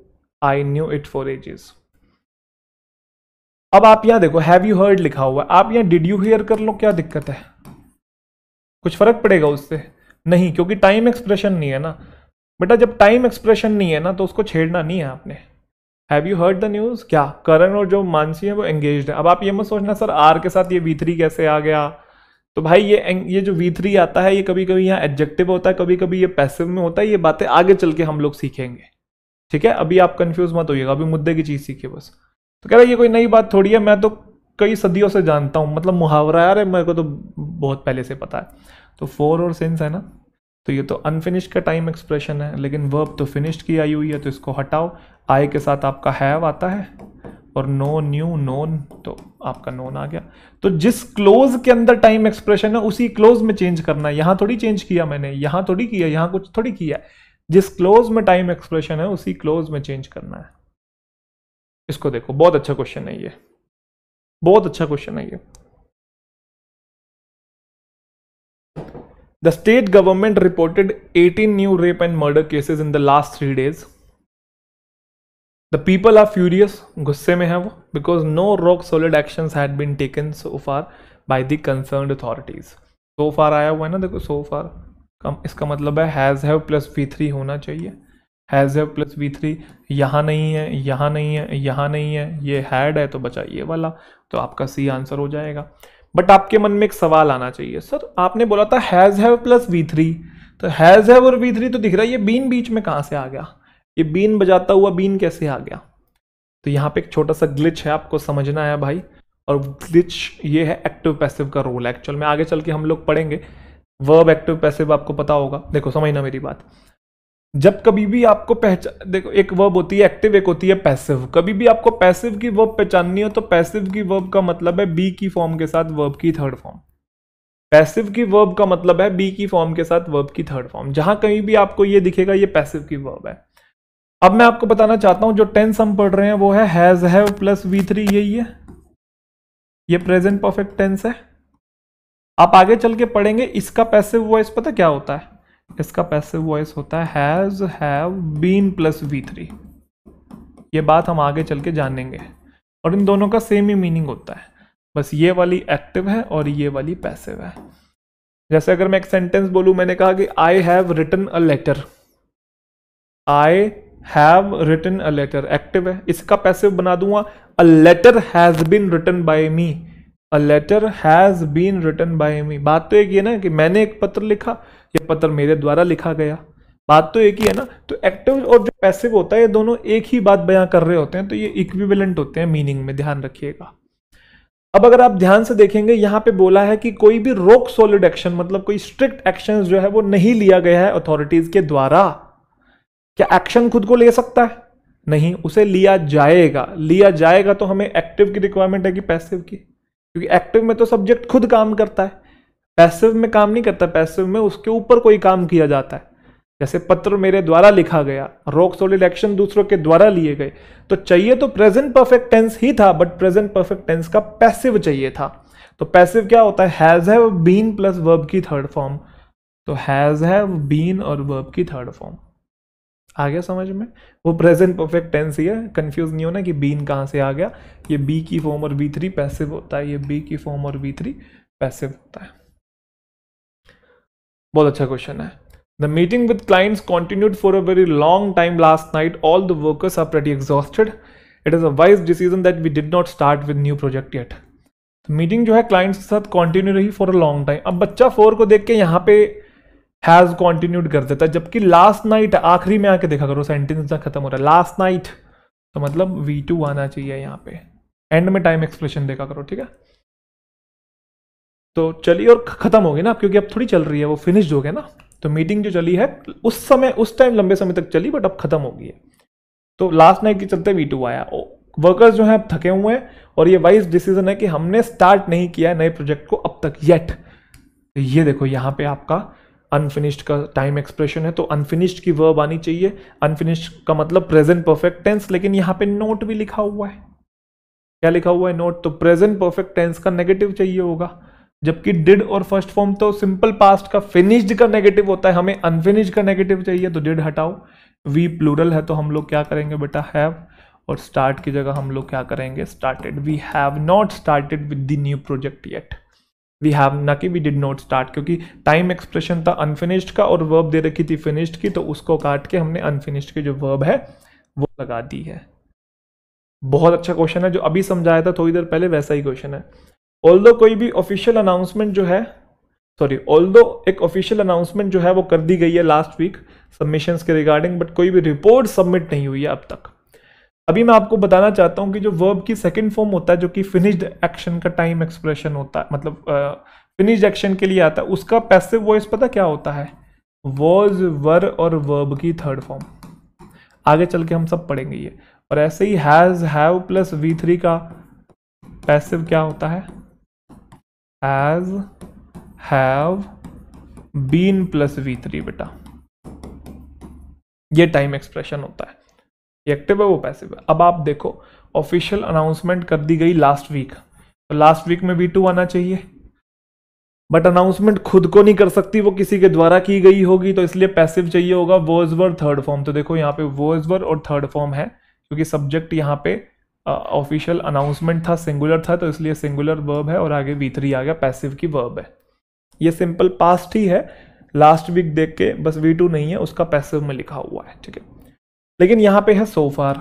I knew it for ages. अब आप यहां देखो हैव यू हर्ड लिखा हुआ है, आप यहां डिड यू हियर कर लो, क्या दिक्कत है? कुछ फर्क पड़ेगा उससे? नहीं, क्योंकि टाइम एक्सप्रेशन नहीं है ना बेटा। जब टाइम एक्सप्रेशन नहीं है ना तो उसको छेड़ना नहीं है आपने। Have you heard the news? क्या करण और जो मानसी है वो एंगेज्ड है। अब आप ये मत सोचना सर आर के साथ ये V3 कैसे आ गया। तो भाई ये जो V3 आता है ये कभी कभी यहाँ एडजेक्टिव होता है, कभी कभी ये पैसिव में होता है। ये बातें आगे चल के हम लोग सीखेंगे, ठीक है? अभी आप कंफ्यूज मत होइएगा, अभी मुद्दे की चीज़ सीखिए बस। तो कह रहा है ये कोई नई बात थोड़ी है, मैं तो कई सदियों से जानता हूँ, मतलब मुहावरा यार मेरे को तो बहुत पहले से पता है। तो फॉर और सिंस है ना, तो ये तो अनफिनिश्ड का टाइम एक्सप्रेशन है, लेकिन वर्ब तो फिनिश्ड की आई हुई है, तो इसको हटाओ। आई के साथ आपका हैव आता है और नो न्यू नोन, तो आपका नोन आ गया। तो जिस क्लोज के अंदर टाइम एक्सप्रेशन है उसी क्लोज में चेंज करना है। यहां थोड़ी चेंज किया मैंने, यहां थोड़ी किया, यहां कुछ थोड़ी किया। जिस क्लोज में टाइम एक्सप्रेशन है उसी क्लोज में चेंज करना है। इसको देखो, बहुत अच्छा क्वेश्चन है ये, बहुत अच्छा क्वेश्चन है ये। The state government reported 18 new rape and murder cases in the last 3 days. The people are furious, गुस्से में है वो, because no rock solid actions had been taken so far by the concerned authorities. So far आया हुआ है ना, देखो so far इसका मतलब है has have plus V3 होना चाहिए। has have plus V3 यहाँ नहीं है, यहाँ नहीं है, यहाँ नहीं है, ये had है तो बचा ये वाला, तो आपका C आंसर हो जाएगा। बट आपके मन में एक सवाल आना चाहिए, सर आपने बोला था हैज हैव प्लस V3, तो हैज हैव और V3 तो दिख रहा है, ये बीन बीच में कहां से आ गया? ये बीन बजाता हुआ बीन कैसे आ गया? तो यहाँ पे एक छोटा सा ग्लिच है, आपको समझना है भाई। और ग्लिच ये है एक्टिव पैसिव का रोल। एक्चुअल में आगे चल के हम लोग पढ़ेंगे वर्ब एक्टिव पैसिव, आपको पता होगा। देखो समझना मेरी बात, जब कभी भी आपको पहचान, देखो एक वर्ब होती है एक्टिव, एक होती है पैसिव। कभी भी आपको पैसिव की वर्ब पहचाननी हो तो पैसिव की वर्ब का मतलब है बी की फॉर्म के साथ वर्ब की थर्ड फॉर्म। पैसिव की वर्ब का मतलब है बी की फॉर्म के साथ वर्ब की थर्ड फॉर्म। जहां कहीं भी आपको ये दिखेगा ये पैसिव की वर्ब है। अब मैं आपको बताना चाहता हूं जो टेंस हम पढ़ रहे हैं वो है हैज हैव प्लस V3, यही है, ये प्रेजेंट परफेक्ट टेंस है। आप आगे चल के पढ़ेंगे इसका पैसिव वॉइस पता क्या होता है? इसका पैसिव वॉइस होता है has have been plus V3। ये बात हम आगे चल के जानेंगे, और इन दोनों का सेम ही मीनिंग होता है, बस ये वाली एक्टिव है और ये वाली पैसिव है। जैसे अगर मैं एक सेंटेंस बोलूं, मैंने कहा कि I have written a letter, I have written a letter active है, इसका पैसिव बना दूंगा a letter has been written by me, a letter has been written by me. बात तो एक ही है ना कि मैंने एक पत्र लिखा, ये पत्र मेरे द्वारा लिखा गया, बात तो एक ही है ना। तो एक्टिव और जो पैसिव होता है ये दोनों एक ही बात बयां कर रहे होते हैं, तो ये इक्विवेलेंट होते हैं मीनिंग में, ध्यान रखिएगा। अब अगर आप ध्यान से देखेंगे यहां पे बोला है कि कोई भी रॉक सॉलिड एक्शन, मतलब कोई स्ट्रिक्ट एक्शन जो है वो नहीं लिया गया है अथॉरिटीज के द्वारा। क्या एक्शन खुद को ले सकता है? नहीं, उसे लिया जाएगा। लिया जाएगा तो हमें एक्टिव की रिक्वायरमेंट है कि पैसिव की? क्योंकि एक्टिव में तो सब्जेक्ट खुद काम करता है, पैसिव में काम नहीं करता। पैसिव में उसके ऊपर कोई काम किया जाता है, जैसे पत्र मेरे द्वारा लिखा गया, रॉक सॉलिड एक्शन दूसरों के द्वारा लिए गए। तो चाहिए तो प्रेजेंट परफेक्ट टेंस ही था, बट प्रेजेंट परफेक्ट टेंस का पैसिव चाहिए था। तो पैसिव क्या होता है? Has have been plus verb की थर्ड फॉर्म। तो हैज हैव बीन और वर्ब की थर्ड फॉर्म। आ गया समझ में? वो प्रेजेंट परफेक्ट टेंस ही है, कंफ्यूज नहीं होना कि बीन कहां से आ गया। ये बी की फॉर्म और V3 पैसिव होता है, ये बी की फॉर्म और V3 पैसिव होता है। बहुत अच्छा क्वेश्चन है। The meeting with clients continued for a very long time last night. All the workers are pretty exhausted. It is a wise decision that we did not start with new project yet. तो meeting जो है clients के साथ continue रही for a long time. अब बच्चा 4 को देख के यहाँ पे हैज कंटिन्यूड कर देता है, जबकि लास्ट नाइट आखिरी में आके देखा करो, सेंटेंस खत्म हो रहा है लास्ट नाइट, तो मतलब V2 आना चाहिए यहाँ पे। एंड में टाइम एक्सप्रेशन देखा करो, ठीक है? तो चलिए, और खत्म हो गई ना, क्योंकि अब थोड़ी चल रही है, वो फिनिश्ड हो गया ना। तो मीटिंग जो चली है उस समय, उस टाइम लंबे समय तक चली, बट अब खत्म हो गई है। तो लास्ट नाइट के चलते V2 आया। वर्कर्स जो है अब थके हुए हैं, और ये वाइज डिसीजन है कि हमने स्टार्ट नहीं किया है नए प्रोजेक्ट को अब तक येट। तो ये देखो यहाँ पे आपका अनफिनिश्ड का टाइम एक्सप्रेशन है, तो अनफिनिश्ड की वर्ब आनी चाहिए। अनफिनिश्ड का मतलब प्रेजेंट परफेक्ट टेंस, लेकिन यहाँ पे नोट भी लिखा हुआ है। क्या लिखा हुआ है? नोट। तो प्रेजेंट परफेक्ट टेंस का नेगेटिव चाहिए होगा, जबकि डिड और फर्स्ट फॉर्म तो सिंपल पास्ट का फिनिश्ड का नेगेटिव होता है, हमें अनफिनिश्ड का नेगेटिव चाहिए, तो डिड हटाओ। वी प्लूरल है तो हम लोग क्या करेंगे बेटा? हैव, और स्टार्ट की जगह हम लोग क्या करेंगे? Started. We have not started with the new project yet. We have, ना कि वी डिड नॉट स्टार्ट, क्योंकि टाइम एक्सप्रेशन था अनफिनिश्ड का और वर्ब दे रखी थी फिनिश्ड की, तो उसको काट के हमने अनफिनिश्ड की जो वर्ब है वो लगा दी है। बहुत अच्छा क्वेश्चन है, जो अभी समझाया था थोड़ी देर पहले वैसा ही क्वेश्चन है। ऑल्दो कोई भी ऑफिशियल अनाउंसमेंट जो है, ऑल्दो एक ऑफिशियल अनाउंसमेंट जो है वो कर दी गई है लास्ट वीक सबमिशंस के रिगार्डिंग, बट कोई भी रिपोर्ट सबमिट नहीं हुई है अब तक। अभी मैं आपको बताना चाहता हूं कि जो वर्ब की सेकंड फॉर्म होता है, जो कि फिनिश्ड एक्शन का टाइम एक्सप्रेशन होता है, मतलब फिनिश्ड एक्शन के लिए आता है, उसका पैसिव वॉइस पता क्या होता है? वॉज, वर और वर्ब की थर्ड फॉर्म। आगे चल के हम सब पढ़ेंगे ये। और ऐसे he has, have plus V3 का पैसिव क्या होता है? Has, have, been plus V3 बेटा, ये टाइम एक्सप्रेशन होता है। ये एक्टिव है, वो पैसिव है। अब आप देखो, ऑफिशियल अनाउंसमेंट कर दी गई लास्ट वीक, तो लास्ट वीक में V2 आना चाहिए, बट अनाउंसमेंट खुद को नहीं कर सकती, वो किसी के द्वारा की गई होगी, तो इसलिए पैसिव चाहिए होगा वॉज वर थर्ड फॉर्म। तो देखो यहाँ पे वॉज वर और थर्ड फॉर्म है, क्योंकि सब्जेक्ट यहाँ पे ऑफिशियल अनाउंसमेंट था, सिंगुलर था, तो इसलिए सिंगुलर वर्ब है और आगे V3 आ गया, पैसिव की वर्ब है। ये सिंपल पास्ट ही है, लास्ट वीक देख के, बस V2 नहीं है, उसका पैसिव में लिखा हुआ है, ठीक है। लेकिन यहाँ पे है सो फार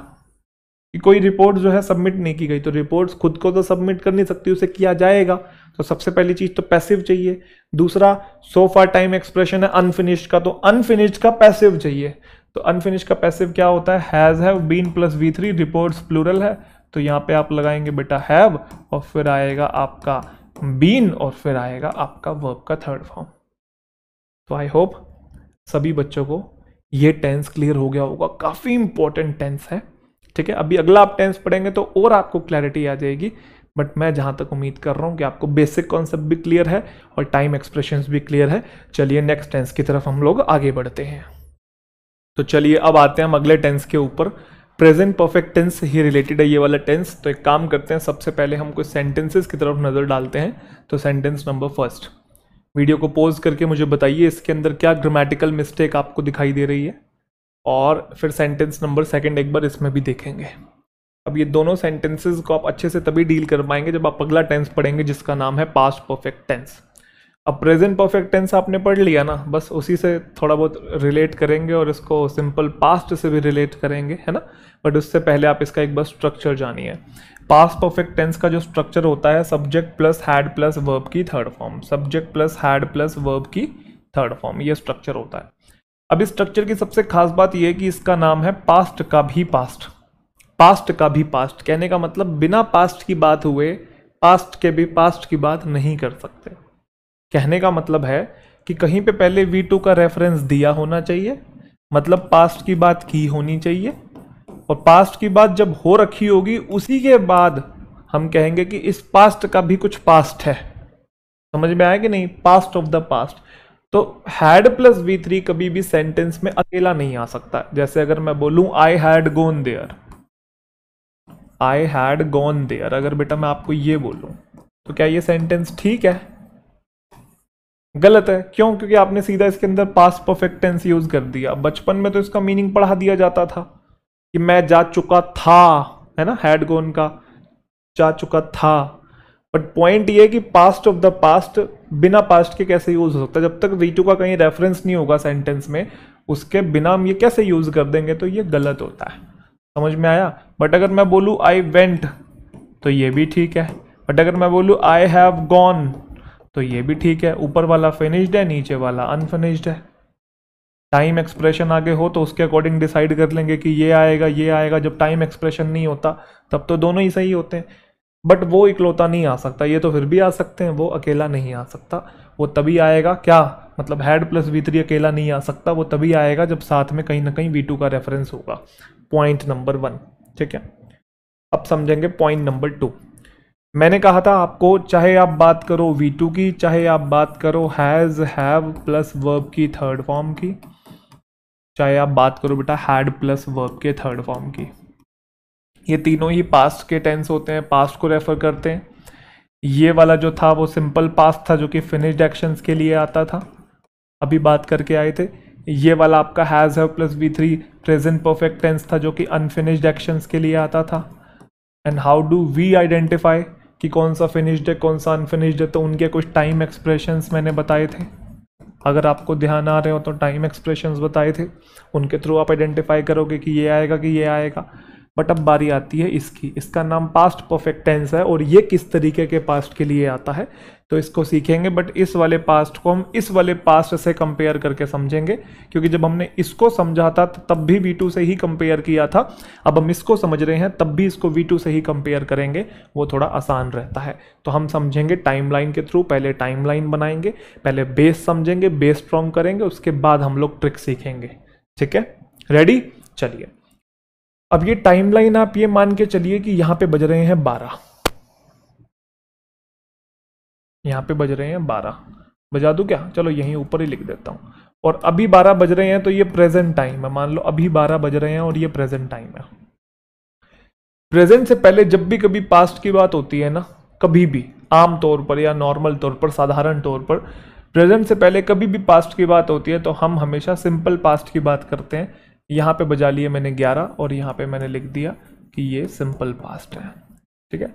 कि कोई रिपोर्ट जो है सबमिट नहीं की गई, तो रिपोर्ट्स खुद को तो सबमिट कर नहीं सकती, उसे किया जाएगा, तो सबसे पहली चीज तो पैसिव चाहिए। दूसरा, सो फार टाइम एक्सप्रेशन है अनफिनिश्ड का, तो अनफिनिश्ड का पैसिव चाहिए। तो अनफिनिश्ड का पैसिव क्या होता है? Has, have, been plus V3, reports plural है, तो यहाँ पे आप लगाएंगे बेटा हैव, और फिर आएगा आपका बीन, और फिर आएगा आपका वर्ब का थर्ड फॉर्म। तो आई होप सभी बच्चों को ये टेंस क्लियर हो गया होगा, काफी इंपॉर्टेंट टेंस है, ठीक है। अभी अगला आप टेंस पढ़ेंगे तो और आपको क्लैरिटी आ जाएगी, बट मैं जहां तक उम्मीद कर रहा हूं कि आपको बेसिक कॉन्सेप्ट भी क्लियर है और टाइम एक्सप्रेशंस भी क्लियर है। चलिए नेक्स्ट टेंस की तरफ हम लोग आगे बढ़ते हैं। तो चलिए अब आते हैं हम अगले टेंस के ऊपर। प्रेजेंट परफेक्ट टेंस ही रिलेटेड है ये वाला टेंस। तो एक काम करते हैं, सबसे पहले हम कुछ सेंटेंसेस की तरफ नजर डालते हैं। तो सेंटेंस नंबर फर्स्ट, वीडियो को पॉज करके मुझे बताइए इसके अंदर क्या ग्रामेटिकल मिस्टेक आपको दिखाई दे रही है, और फिर सेंटेंस नंबर सेकंड एक बार इसमें भी देखेंगे। अब ये दोनों सेंटेंसेस को आप अच्छे से तभी डील कर पाएंगे जब आप अगला टेंस पढ़ेंगे, जिसका नाम है पास्ट परफेक्ट टेंस। अब प्रेजेंट परफेक्ट टेंस आपने पढ़ लिया ना, बस उसी से थोड़ा बहुत रिलेट करेंगे और इसको सिंपल पास्ट से भी रिलेट करेंगे, है ना। बट उससे पहले आप इसका एक बार स्ट्रक्चर जानिए। पास्ट परफेक्ट टेंस का जो स्ट्रक्चर होता है, subject plus had plus verb की third form, subject plus had plus verb की थर्ड फॉर्म, ये स्ट्रक्चर होता है। अब इस स्ट्रक्चर की सबसे खास बात यह है कि इसका नाम है पास्ट का भी पास्ट। पास्ट का भी पास्ट कहने का मतलब बिना पास्ट की बात हुए पास्ट के भी पास्ट की बात नहीं कर सकते। कहने का मतलब है कि कहीं पे पहले V2 का रेफरेंस दिया होना चाहिए, मतलब पास्ट की बात की होनी चाहिए, और पास्ट की बात जब हो रखी होगी उसी के बाद हम कहेंगे कि इस पास्ट का भी कुछ पास्ट है। समझ में आया कि नहीं? Past of the past. तो हैड प्लस V3 कभी भी सेंटेंस में अकेला नहीं आ सकता। जैसे अगर मैं बोलूं I had gone there, I had gone there, अगर बेटा मैं आपको ये बोलूं तो क्या ये सेंटेंस ठीक है? गलत है। क्यों? क्योंकि आपने सीधा इसके अंदर पास्ट परफेक्ट टेंस यूज कर दिया। बचपन में तो इसका मीनिंग पढ़ा दिया जाता था कि मैं जा चुका था, है ना, हैड गॉन का जा चुका था। बट पॉइंट ये कि पास्ट ऑफ द पास्ट बिना पास्ट के कैसे यूज हो सकता है? जब तक V2 का कहीं रेफरेंस नहीं होगा सेंटेंस में, उसके बिना हम ये कैसे यूज कर देंगे? तो ये गलत होता है। समझ में आया? बट अगर मैं बोलूं आई वेंट तो ये भी ठीक है। बट अगर मैं बोलूं आई हैव गॉन तो ये भी ठीक है। ऊपर वाला फिनिश्ड है, नीचे वाला अनफिनिश्ड है। टाइम एक्सप्रेशन आगे हो तो उसके अकॉर्डिंग डिसाइड कर लेंगे कि ये आएगा ये आएगा। जब टाइम एक्सप्रेशन नहीं होता तब तो दोनों ही सही होते हैं। बट वो इकलौता नहीं आ सकता, ये तो फिर भी आ सकते हैं, वो अकेला नहीं आ सकता। वो तभी आएगा, क्या मतलब हैड प्लस V3 अकेला नहीं आ सकता, वो तभी आएगा जब साथ में कहीं ना कहीं V2 का रेफरेंस होगा। पॉइंट नंबर 1, ठीक है। अब समझेंगे पॉइंट नंबर 2। मैंने कहा था आपको, चाहे आप बात करो V2 की, चाहे आप बात करो हैज हैव प्लस वर्ब की थर्ड फॉर्म की, चाहे आप बात करो बेटा हैड प्लस वर्ब के थर्ड फॉर्म की, ये तीनों ही पास्ट के टेंस होते हैं, पास्ट को रेफर करते हैं। ये वाला जो था वो सिंपल पास्ट था जो कि फिनिश्ड एक्शंस के लिए आता था, अभी बात करके आए थे। ये वाला आपका has have plus V3 present perfect tense था जो कि अनफिनिश्ड एक्शंस के लिए आता था। And how do we identify कि कौन सा फिनिश्ड है कौन सा अनफिनिश्ड है, तो उनके कुछ टाइम एक्सप्रेशंस मैंने बताए थे। अगर आपको ध्यान आ रहे हो तो टाइम एक्सप्रेशंस बताए थे, उनके थ्रू आप आइडेंटिफाई करोगे कि ये आएगा कि ये आएगा। बट अब बारी आती है इसकी, इसका नाम पास्ट परफेक्ट टेंस है और ये किस तरीके के पास्ट के लिए आता है तो इसको सीखेंगे। बट इस वाले पास्ट को हम इस वाले पास्ट से कंपेयर करके समझेंगे, क्योंकि जब हमने इसको समझा था तब भी V2 से ही कंपेयर किया था, अब हम इसको समझ रहे हैं तब भी इसको V2 से ही कंपेयर करेंगे, वो थोड़ा आसान रहता है। तो हम समझेंगे टाइमलाइन के थ्रू, पहले टाइमलाइन बनाएंगे, पहले बेस समझेंगे, बेस स्ट्रॉन्ग करेंगे, उसके बाद हम लोग ट्रिक सीखेंगे। ठीक है, रेडी? चलिए, अब ये टाइमलाइन आप ये मान के चलिए कि यहां पे बज रहे हैं 12, यहां पे बज रहे हैं 12, बजा दूं क्या? चलो यहीं ऊपर ही लिख देता हूं। और अभी 12 बज रहे हैं तो ये प्रेजेंट टाइम है, मान लो अभी 12 बज रहे हैं और ये प्रेजेंट टाइम है। प्रेजेंट से पहले जब भी कभी पास्ट की बात होती है ना, कभी भी आम तौर पर या नॉर्मल तौर पर, साधारण तौर पर प्रेजेंट से पहले कभी भी पास्ट की बात होती है तो हम हमेशा सिंपल पास्ट की बात करते हैं। यहाँ पे बजा लिए मैंने 11 और यहाँ पे मैंने लिख दिया कि ये सिंपल पास्ट है। ठीक है,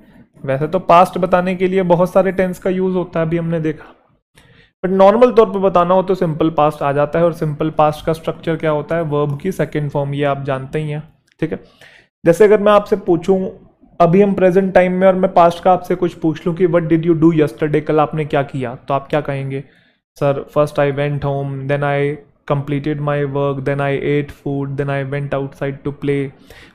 वैसे तो पास्ट बताने के लिए बहुत सारे टेंस का यूज होता है, अभी हमने देखा, बट नॉर्मल तौर पे बताना हो तो सिंपल पास्ट आ जाता है। और सिंपल पास्ट का स्ट्रक्चर क्या होता है? वर्ब की सेकंड फॉर्म, ये आप जानते ही हैं। ठीक है, जैसे अगर मैं आपसे पूछूं अभी हम प्रेजेंट टाइम में और मैं पास्ट का आपसे कुछ पूछ लूं कि what did you do yesterday, कल आपने क्या किया, तो आप क्या कहेंगे? Sir first I went home, then I completed my work, then I ate food, then I went outside to play।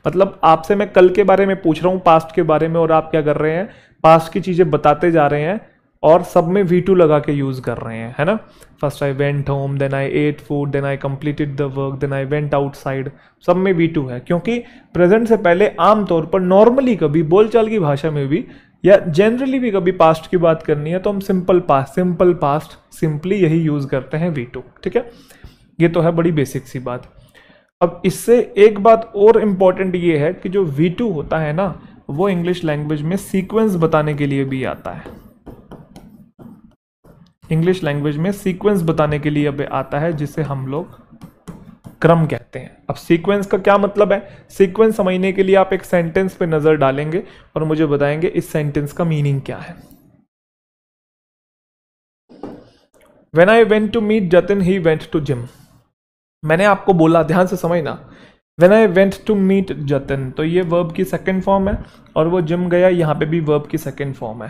मतलब आपसे मैं कल के बारे में पूछ रहा हूँ, पास्ट के बारे में, और आप क्या कर रहे हैं? पास्ट की चीजें बताते जा रहे हैं और सब में V2 लगा के यूज कर रहे हैं, है ना? First I went home, then I ate food, then I completed the work, then I went outside, सब में V2 है। क्योंकि प्रेजेंट से पहले आमतौर पर नॉर्मली कभी बोलचाल की भाषा में भी या जनरली भी कभी पास्ट की बात करनी है तो हम सिंपल पास्ट सिंपली यही यूज करते हैं, V2। ठीक है, ये तो है बड़ी बेसिक सी बात। अब इससे एक बात और इम्पॉर्टेंट ये है कि जो V2 होता है ना, वो इंग्लिश लैंग्वेज में सीक्वेंस बताने के लिए भी आता है। इंग्लिश लैंग्वेज में सीक्वेंस बताने के लिए अब आता है, जिसे हम लोग क्रम कहते हैं। अब सीक्वेंस का क्या मतलब है? सीक्वेंस समझने के लिए आप एक सेंटेंस पे नजर डालेंगे और मुझे बताएंगे इस सेंटेंस का मीनिंग क्या है। When I went to meet Jatin, he went to gym। मैंने आपको बोला, ध्यान से समझना, When I went to meet Jatin, तो ये वर्ब की सेकंड फॉर्म है और वो जिम गया, यहाँ पे भी वर्ब की सेकंड फॉर्म है।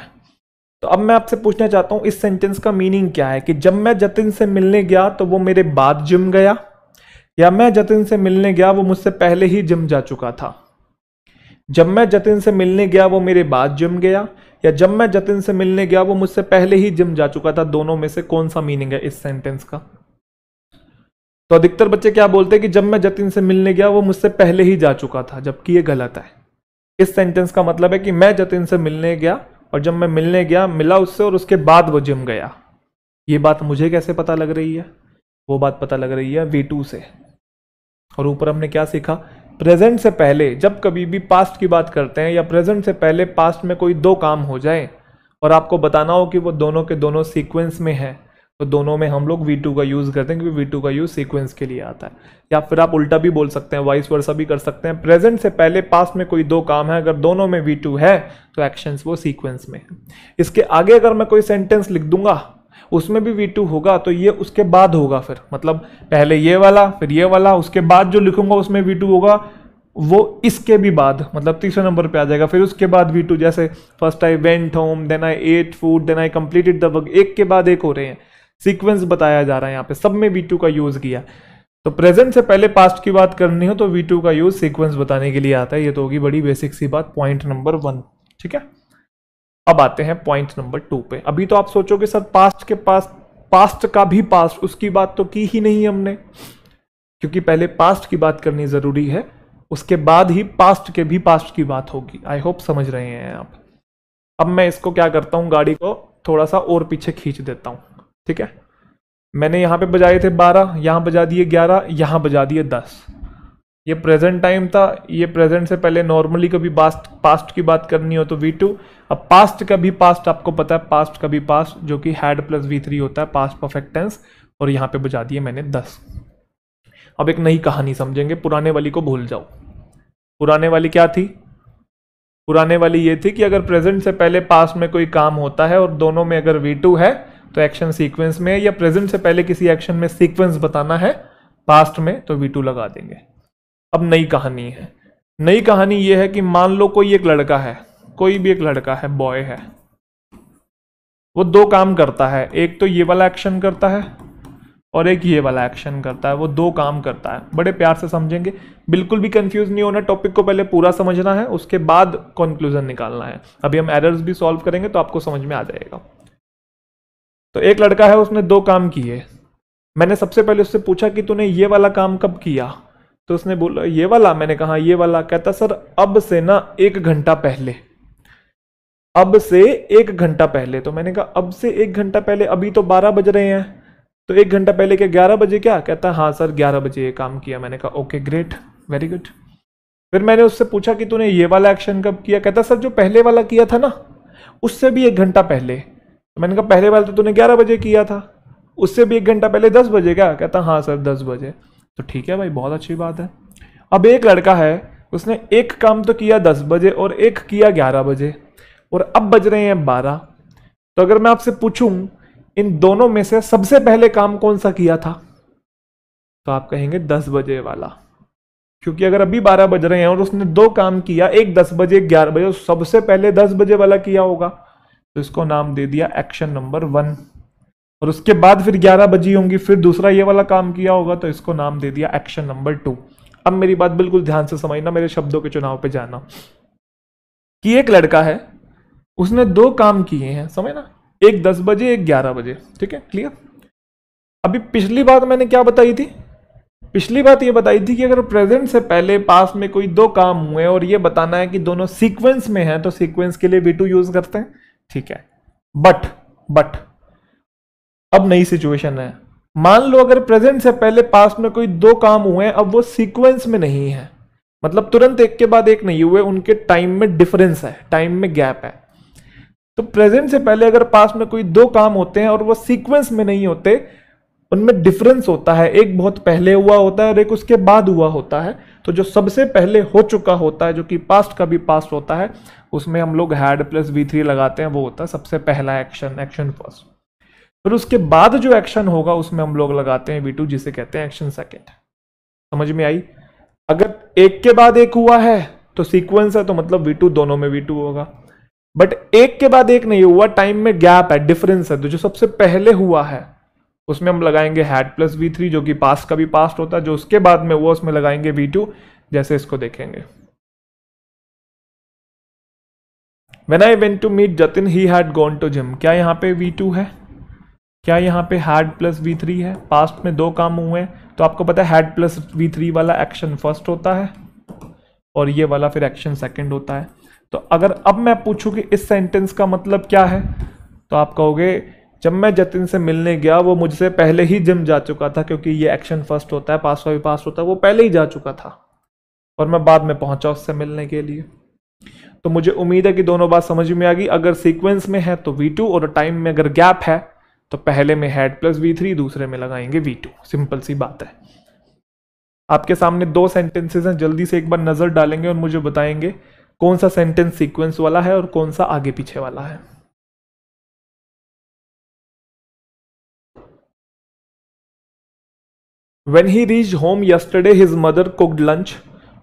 तो अब मैं आपसे पूछना चाहता हूँ इस सेंटेंस का मीनिंग क्या है कि जब मैं जतिन से मिलने गया तो वो मेरे बाद जिम गया, या मैं जतिन से मिलने गया वो मुझसे पहले ही जिम जा चुका था। जब मैं जतिन से मिलने गया वो मेरे बाद जिम गया, या जब मैं जतिन से मिलने गया वो मुझसे पहले ही जिम जा चुका था। दोनों में से कौन सा मीनिंग है इस सेंटेंस का? तो अधिकतर बच्चे क्या बोलते हैं कि जब मैं जतिन से मिलने गया वो मुझसे पहले ही जा चुका था, जबकि ये गलत है। इस सेंटेंस का मतलब है कि मैं जतिन से मिलने गया और जब मैं मिलने गया मिला उससे और उसके बाद वो जिम गया। ये बात मुझे कैसे पता लग रही है? वो बात पता लग रही है V2 से। और ऊपर हमने क्या सीखा? प्रेजेंट से पहले जब कभी भी पास्ट की बात करते हैं या प्रेजेंट से पहले पास्ट में कोई दो काम हो जाए और आपको बताना हो कि वो दोनों के दोनों सीक्वेंस में है, तो दोनों में हम लोग V2 का यूज करते हैं, क्योंकि V2 का यूज सीक्वेंस के लिए आता है। या फिर आप उल्टा भी बोल सकते हैं, वाइस वर्सा भी कर सकते हैं। प्रेजेंट से पहले पास्ट में कोई दो काम है, अगर दोनों में V2 है तो एक्शंस वो सीक्वेंस में है। इसके आगे अगर मैं कोई सेंटेंस लिख दूंगा उसमें भी V2 होगा तो ये उसके बाद होगा, फिर मतलब पहले ये वाला फिर ये वाला, उसके बाद जो लिखूंगा उसमें V2 होगा, वो इसके भी बाद मतलब तीसरे नंबर पे आ जाएगा। फिर उसके बाद V2, जैसे first I went home, then I ate food, then I completed the work, एक के बाद एक हो रहे हैं, सीक्वेंस बताया जा रहा है यहाँ पे, सब में V2 का यूज किया। तो प्रेजेंट से पहले पास्ट की बात करनी हो तो V2 का यूज सीक्वेंस बताने के लिए आता है। ये तो होगी बड़ी बेसिक सी बात, पॉइंट नंबर 1। ठीक है, अब आते हैं पॉइंट नंबर 2 पे। अभी तो आप सोचोगे सर पास्ट के पास, पास्ट का भी पास्ट, उसकी बात तो की ही नहीं हमने, क्योंकि पहले पास्ट की बात करनी जरूरी है, उसके बाद ही पास्ट के भी पास्ट की बात होगी। आई होप समझ रहे हैं आप। अब मैं इसको क्या करता हूं, गाड़ी को थोड़ा सा और पीछे खींच देता हूं। ठीक है, मैंने यहां पे बजाए थे 12, यहां बजा दिए 11, यहां बजा दिए 10। ये प्रेजेंट टाइम था, ये प्रेजेंट से पहले नॉर्मली कभी पास्ट की बात करनी हो तो V2। अब पास्ट का भी पास्ट आपको पता है, पास्ट का भी पास्ट जो कि हैड प्लस V3 होता है, पास्ट परफेक्ट टेंस, और यहां पे बजा दिए मैंने 10। अब एक नई कहानी समझेंगे, पुराने वाली को भूल जाओ। पुराने वाली क्या थी? पुराने वाली ये थी कि अगर प्रेजेंट से पहले पास्ट में कोई काम होता है और दोनों में अगर V2 है तो एक्शन सीक्वेंस में है, या प्रेजेंट से पहले किसी एक्शन में सीक्वेंस बताना है पास्ट में तो V2 लगा देंगे। अब नई कहानी है। नई कहानी ये है कि मान लो कोई एक लड़का है, कोई भी एक लड़का है, बॉय है, वो दो काम करता है, एक तो ये वाला एक्शन करता है और एक ये वाला एक्शन करता है, वो दो काम करता है। बड़े प्यार से समझेंगे, बिल्कुल भी कंफ्यूज नहीं होना, टॉपिक को पहले पूरा समझना है, उसके बाद कंक्लूजन निकालना है। अभी हम एरर्स भी सॉल्व करेंगे तो आपको समझ में आ जाएगा। तो एक लड़का है, उसने दो काम किए। मैंने सबसे पहले उससे पूछा कि तूने ये वाला काम कब किया, तो उसने बोला ये वाला। मैंने कहा ये वाला। कहता सर अब से ना 1 घंटा पहले, अब से 1 घंटा पहले। तो मैंने कहा अब से 1 घंटा पहले, अभी तो 12 बज रहे हैं, तो 1 घंटा पहले क्या 11 बजे क्या? कहता हाँ सर 11 बजे ये काम किया। मैंने कहा ओके ग्रेट, वेरी गुड। फिर मैंने उससे पूछा कि तूने ये वाला एक्शन कब किया? कहता सर जो पहले वाला किया था ना उससे भी 1 घंटा पहले। तो मैंने कहा पहले वाला तो तूने 11 बजे किया था, उससे भी 1 घंटा पहले 10 बजे क्या? कहता हाँ सर 10 बजे। तो ठीक है भाई, बहुत अच्छी बात है। अब एक लड़का है, उसने एक काम तो किया 10 बजे और एक किया 11 बजे, और अब बज रहे हैं 12। तो अगर मैं आपसे पूछूं इन दोनों में से सबसे पहले काम कौन सा किया था, तो आप कहेंगे 10 बजे वाला, क्योंकि अगर अभी 12 बज रहे हैं और उसने दो काम किया, एक 10 बजे एक 11 बजे, सबसे पहले 10 बजे वाला किया होगा, तो इसको नाम दे दिया एक्शन नंबर 1। और उसके बाद फिर 11 बजी होंगी, फिर दूसरा ये वाला काम किया होगा, तो इसको नाम दे दिया एक्शन नंबर 2। अब मेरी बात बिल्कुल ध्यान से समझना, मेरे शब्दों के चुनाव पे जाना, कि एक लड़का है, उसने दो काम किए हैं, समझना, एक 10 बजे एक 11 बजे, ठीक है, क्लियर। अभी पिछली बात मैंने क्या बताई थी? पिछली बात ये बताई थी कि अगर प्रेजेंट से पहले पास में कोई दो काम हुए और ये बताना है कि दोनों सीक्वेंस में हैं, तो सीक्वेंस के लिए V2 यूज करते हैं, ठीक है। बट अब नई सिचुएशन है। मान लो अगर प्रेजेंट से पहले पास में कोई दो काम हुए हैं, अब वो सीक्वेंस में नहीं है, मतलब तुरंत एक के बाद एक नहीं हुए, उनके टाइम में डिफरेंस है, टाइम में गैप है। तो प्रेजेंट से पहले अगर पास में कोई दो काम होते हैं और वो सीक्वेंस में नहीं होते, उनमें डिफरेंस होता है, एक बहुत पहले हुआ होता है और एक उसके बाद हुआ होता है। तो जो सबसे पहले हो चुका होता है, जो कि पास्ट का भी पास्ट होता है, उसमें हम लोग हैड प्लस V3 लगाते हैं, वो होता है सबसे पहला एक्शन, एक्शन फर्स्ट। फिर उसके बाद जो एक्शन होगा उसमें हम लोग लगाते हैं V2, जिसे कहते हैं एक्शन सेकेंड। समझ में आई? अगर एक के बाद एक हुआ है तो सीक्वेंस है, तो मतलब V2 दोनों में V2 होगा। बट एक के बाद एक नहीं हुआ, टाइम में गैप है, डिफरेंस है, तो जो सबसे पहले हुआ है उसमें हम लगाएंगे हैड प्लस V3, जो कि पास्ट का भी पास्ट होता है। जो उसके बाद में हुआ उसमें लगाएंगे V2, जैसे इसको देखेंगे। When I went to meet Jatin, he had gone to gym। क्या यहाँ पे V2 है? क्या यहाँ पे हैड प्लस V3 है? पास्ट में दो काम हुए हैं, तो आपको पता है हैड प्लस V3 वाला एक्शन फर्स्ट होता है और ये वाला फिर एक्शन सेकंड होता है। तो अगर अब मैं पूछूं कि इस सेंटेंस का मतलब क्या है, तो आप कहोगे जब मैं जतिन से मिलने गया वो मुझसे पहले ही जिम जा चुका था, क्योंकि ये एक्शन फर्स्ट होता है, पास्ट का भी पास्ट होता है, वो पहले ही जा चुका था और मैं बाद में पहुंचा उससे मिलने के लिए। तो मुझे उम्मीद है कि दोनों बात समझ में आ गई। अगर सीक्वेंस में है तो V2, और टाइम में अगर गैप है तो पहले में हैड प्लस V3, दूसरे में लगाएंगे V2। सिंपल सी बात है। आपके सामने दो सेंटेंसेस हैं, जल्दी से एक बार नजर डालेंगे और मुझे बताएंगे कौन सा सेंटेंस सीक्वेंस वाला है और कौन सा आगे पीछे वाला है। When he reached home yesterday, his mother cooked lunch,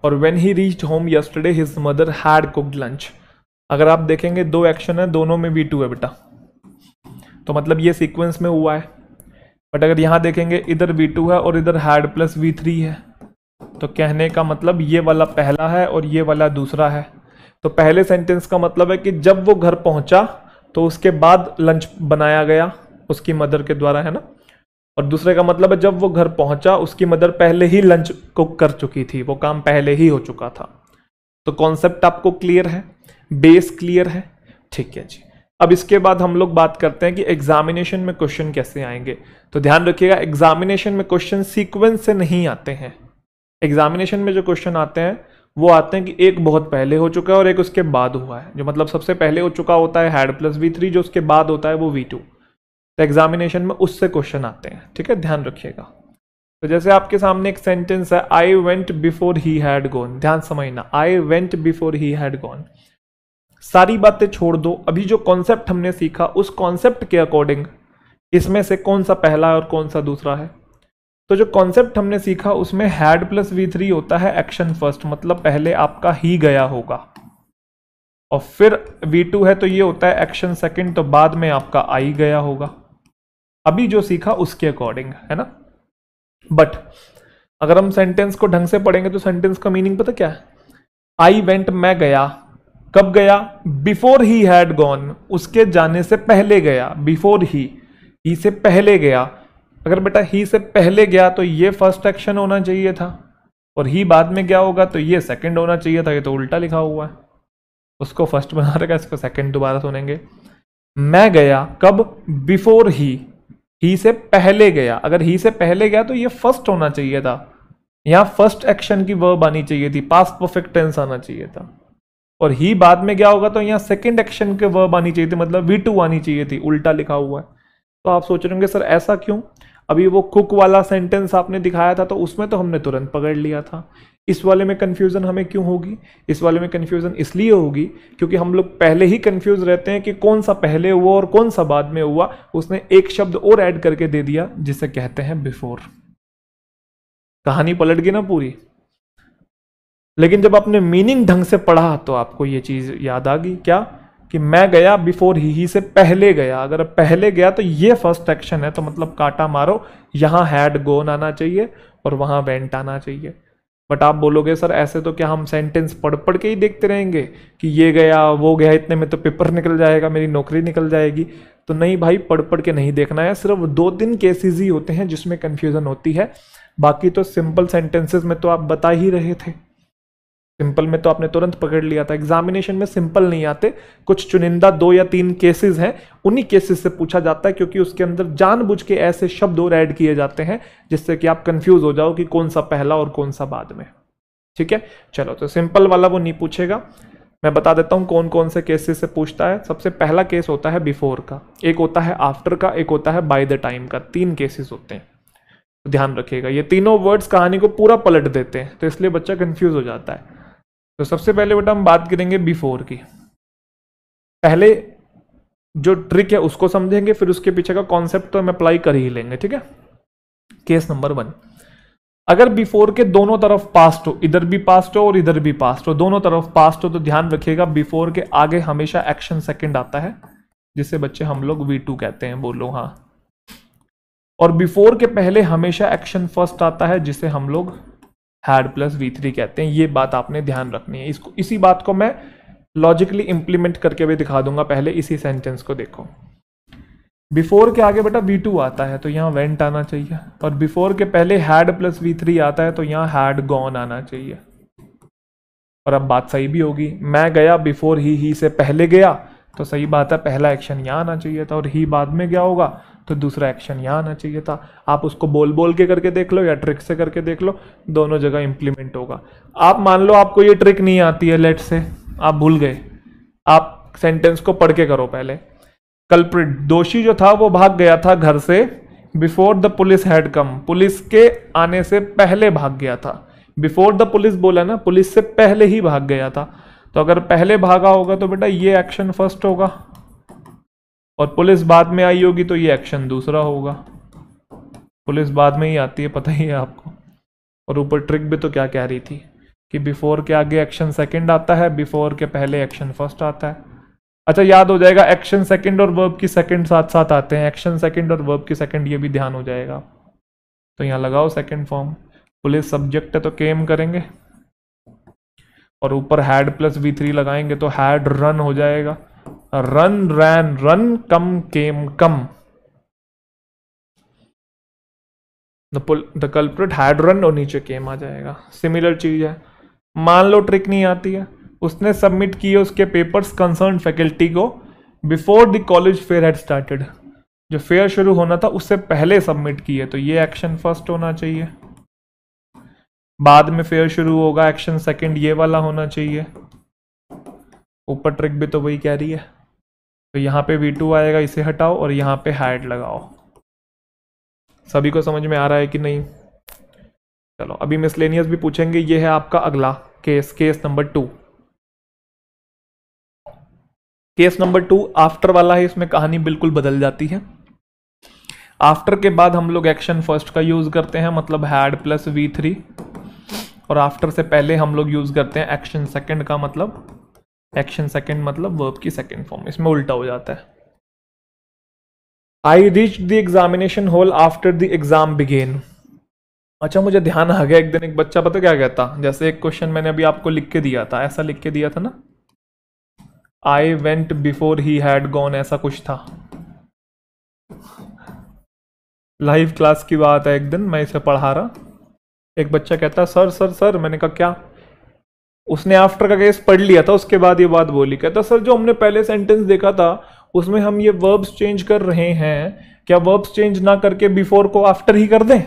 और when he reached home yesterday, his mother had cooked lunch। अगर आप देखेंगे दो एक्शन है, दोनों में V2 है बेटा, तो मतलब ये सीक्वेंस में हुआ है। बट अगर यहां देखेंगे इधर V2 है और इधर हैड प्लस V3 है, तो कहने का मतलब ये वाला पहला है और ये वाला दूसरा है। तो पहले सेंटेंस का मतलब है कि जब वो घर पहुंचा तो उसके बाद लंच बनाया गया उसकी मदर के द्वारा, है ना। और दूसरे का मतलब है जब वो घर पहुंचा उसकी मदर पहले ही लंच कुक कर चुकी थी, वो काम पहले ही हो चुका था। तो कॉन्सेप्ट आपको क्लियर है, बेस क्लियर है, ठीक है जी। अब इसके बाद हम लोग बात करते हैं कि एग्जामिनेशन में क्वेश्चन कैसे आएंगे। तो ध्यान रखिएगा, एग्जामिनेशन में क्वेश्चन सीक्वेंस से नहीं आते हैं। एग्जामिनेशन में जो क्वेश्चन आते हैं वो आते हैं कि एक बहुत पहले हो चुका है और एक उसके बाद हुआ है। जो मतलब सबसे पहले हो चुका होता है हैड प्लस V3, जो उसके बाद होता है वो V2। तो एग्जामिनेशन में उससे क्वेश्चन आते हैं, ठीक है, ध्यान रखिएगा। तो जैसे आपके सामने एक सेंटेंस है, I went before he had gone. ध्यान समझना, I went before he had gone. सारी बातें छोड़ दो, अभी जो कॉन्सेप्ट हमने सीखा उस कॉन्सेप्ट के अकॉर्डिंग इसमें से कौन सा पहला और कौन सा दूसरा है। तो जो कॉन्सेप्ट हमने सीखा उसमें हैड प्लस V3 होता है एक्शन फर्स्ट, मतलब पहले आपका ही गया होगा, और फिर V2 है तो ये होता है एक्शन सेकंड, तो बाद में आपका आई गया होगा। अभी जो सीखा उसके अकॉर्डिंग, है ना। बट अगर हम सेंटेंस को ढंग से पढ़ेंगे तो सेंटेंस का मीनिंग पता क्या है? आई वेंट, मैं गया। कब गया? बिफोर ही हैड गॉन, उसके जाने से पहले गया। बिफोर ही से पहले गया। अगर बेटा ही से पहले गया तो ये फर्स्ट एक्शन होना चाहिए था, और ही बाद में क्या होगा तो ये सेकंड होना चाहिए था। ये तो उल्टा लिखा हुआ है, उसको फर्स्ट बना रखा है, इसको सेकंड दोबारा सुनेंगे। मैं गया कब? बिफोर ही से पहले गया। अगर ही से पहले गया तो ये फर्स्ट होना चाहिए था, यहां फर्स्ट एक्शन की वर्ब आनी चाहिए थी, पास्ट परफेक्ट टेंस आना चाहिए था। और ही बाद में क्या होगा तो यहां सेकंड एक्शन के वर्ब आनी चाहिए थी, मतलब V2 आनी चाहिए थी, उल्टा लिखा हुआ है। तो आप सोच रहे होंगे सर ऐसा क्यों? अभी वो कुक वाला सेंटेंस आपने दिखाया था तो उसमें तो हमने तुरंत पकड़ लिया था, इस वाले में कंफ्यूजन हमें क्यों होगी? इस वाले में कंफ्यूजन इसलिए होगी क्योंकि हम लोग पहले ही कंफ्यूज रहते हैं कि कौन सा पहले हुआ और कौन सा बाद में हुआ। उसने एक शब्द और ऐड करके दे दिया जिसे कहते हैं बिफोर। कहानी पलट गई ना पूरी। लेकिन जब आपने मीनिंग ढंग से पढ़ा तो आपको ये चीज याद आ गई, क्या? कि मैं गया बिफोर ही से पहले गया। अगर पहले गया तो ये फर्स्ट एक्शन है, तो मतलब काटा मारो, यहां हैड गोन आना चाहिए और वहां वेंट आना चाहिए। बट आप बोलोगे सर ऐसे तो क्या हम सेंटेंस पढ़ पढ़ के ही देखते रहेंगे कि ये गया वो गया, इतने में तो पेपर निकल जाएगा, मेरी नौकरी निकल जाएगी। तो नहीं भाई, पढ़ पढ़ के नहीं देखना है। सिर्फ 2-3 केसेस ही होते हैं जिसमें कंफ्यूजन होती है, बाकी तो सिंपल सेंटेंसेस में तो आप बता ही रहे थे। सिंपल में तो आपने तुरंत पकड़ लिया था। एग्जामिनेशन में सिंपल नहीं आते, कुछ चुनिंदा 2 या 3 केसेस हैं, उन्हीं केसेस से पूछा जाता है, क्योंकि उसके अंदर जानबूझ के ऐसे शब्द और ऐड किए जाते हैं जिससे कि आप कंफ्यूज हो जाओ कि कौन सा पहला और कौन सा बाद में। ठीक है, चलो तो सिंपल वाला वो नहीं पूछेगा। मैं बता देता हूं कौन कौन से केसेस से पूछता है। सबसे पहला केस होता है बिफोर का, एक होता है आफ्टर का, एक होता है बाय द टाइम का। 3 केसेस होते हैं, तो ध्यान रखिएगा। ये तीनों वर्ड्स कहानी को पूरा पलट देते हैं, तो इसलिए बच्चा कंफ्यूज हो जाता है। तो सबसे पहले बेटा हम बात करेंगे बिफोर की। पहले जो ट्रिक है उसको समझेंगे, फिर उसके पीछे का कॉन्सेप्ट तो हम अप्लाई कर ही लेंगे। ठीक है, केस नंबर 1, अगर बिफोर के दोनों तरफ पास्ट हो, इधर भी पास्ट हो और इधर भी पास्ट हो, दोनों तरफ पास्ट हो, तो ध्यान रखिएगा बिफोर के आगे हमेशा एक्शन सेकंड आता है, जिसे बच्चे हम लोग V2 कहते हैं। बोलो हाँ। और बिफोर के पहले हमेशा एक्शन फर्स्ट आता है, जिसे हम लोग हैड प्लस V3 कहते हैं। ये बात आपने ध्यान रखनी है। इसको, इसी बात को मैं लॉजिकली इंप्लीमेंट करके भी दिखा दूंगा। पहले इसी सेंटेंस को देखो, बिफोर के आगे बेटा V2 आता है तो यहाँ वेंट आना चाहिए, और बिफोर के पहले हैड प्लस V3 आता है तो यहाँ हैड गॉन आना चाहिए। और अब बात सही भी होगी, मैं गया बिफोर ही से पहले गया, तो सही बात है, पहला एक्शन यहाँ आना चाहिए था, और ही बाद में गया होगा तो दूसरा एक्शन यहाँ आना चाहिए था। आप उसको बोल बोल के करके देख लो या ट्रिक से करके देख लो, दोनों जगह इंप्लीमेंट होगा। आप मान लो आपको ये ट्रिक नहीं आती है, लेट से आप भूल गए, आप सेंटेंस को पढ़ के करो पहले। कल्प्रिट, दोषी जो था वो भाग गया था घर से before the police had come, police के आने से पहले भाग गया था। बिफोर द पुलिस बोला ना, पुलिस से पहले ही भाग गया था। तो अगर पहले भागा होगा तो बेटा ये एक्शन फर्स्ट होगा, और पुलिस बाद में आई होगी तो ये एक्शन दूसरा होगा। पुलिस बाद में ही आती है, पता ही है आपको। और ऊपर ट्रिक भी तो क्या कह रही थी कि बिफोर के आगे एक्शन सेकंड आता है, बिफोर के पहले एक्शन फर्स्ट आता है। अच्छा, याद हो जाएगा, एक्शन सेकंड और वर्ब की सेकंड साथ साथ आते हैं, एक्शन सेकंड और वर्ब की सेकंड, ये भी ध्यान हो जाएगा। तो यहाँ लगाओ सेकंड फॉर्म, पुलिस सब्जेक्ट है तो केम करेंगे, और ऊपर हैड प्लस V3 लगाएंगे तो हैड रन हो जाएगा। Run rain run, come came come. The culprit had run और नीचे केम आ जाएगा। सिमिलर चीज है। मान लो ट्रिक नहीं आती है, उसने सबमिट किए उसके पेपर्स कंसर्न फैकल्टी को before the college fair had started, जो फेयर शुरू होना था उससे पहले सबमिट किए, तो ये एक्शन फर्स्ट होना चाहिए। बाद में फेयर शुरू होगा, एक्शन सेकंड ये वाला होना चाहिए। ऊपर ट्रिक भी तो वही कह रही है। तो यहाँ पे V2 आएगा, इसे हटाओ और यहाँ पे हैड लगाओ। सभी को समझ में आ रहा है कि नहीं? चलो अभी मिसलेनियस भी पूछेंगे। ये है आपका अगला case, case number 2। Case number 2 after वाला है, इसमें कहानी बिल्कुल बदल जाती है। आफ्टर के बाद हम लोग एक्शन फर्स्ट का यूज करते हैं, मतलब हैड प्लस V3, और आफ्टर से पहले हम लोग यूज करते हैं एक्शन सेकंड का, मतलब एक्शन सेकंड मतलब वर्ब की सेकंड फॉर्म, इसमें उल्टा हो जाता है। I reach the examination hall after the exam began. अच्छा, मुझे ध्यान आ गया, एक दिन एक बच्चा पता क्या कहता, जैसे एक क्वेश्चन मैंने अभी आपको लिख के दिया था, ऐसा लिख के दिया था ना, I went before he had gone, ऐसा कुछ था। लाइव क्लास की बात है, एक दिन मैं इसे पढ़ा रहा, एक बच्चा कहता सर सर सर, मैंने कहा क्या, उसने आफ्टर का केस पढ़ लिया था, उसके बाद ये बात बोली, कहता सर जो हमने पहले सेंटेंस देखा था उसमें हम ये वर्ब्स चेंज कर रहे हैं, क्या वर्ब्स चेंज ना करके बिफोर को आफ्टर ही कर दें?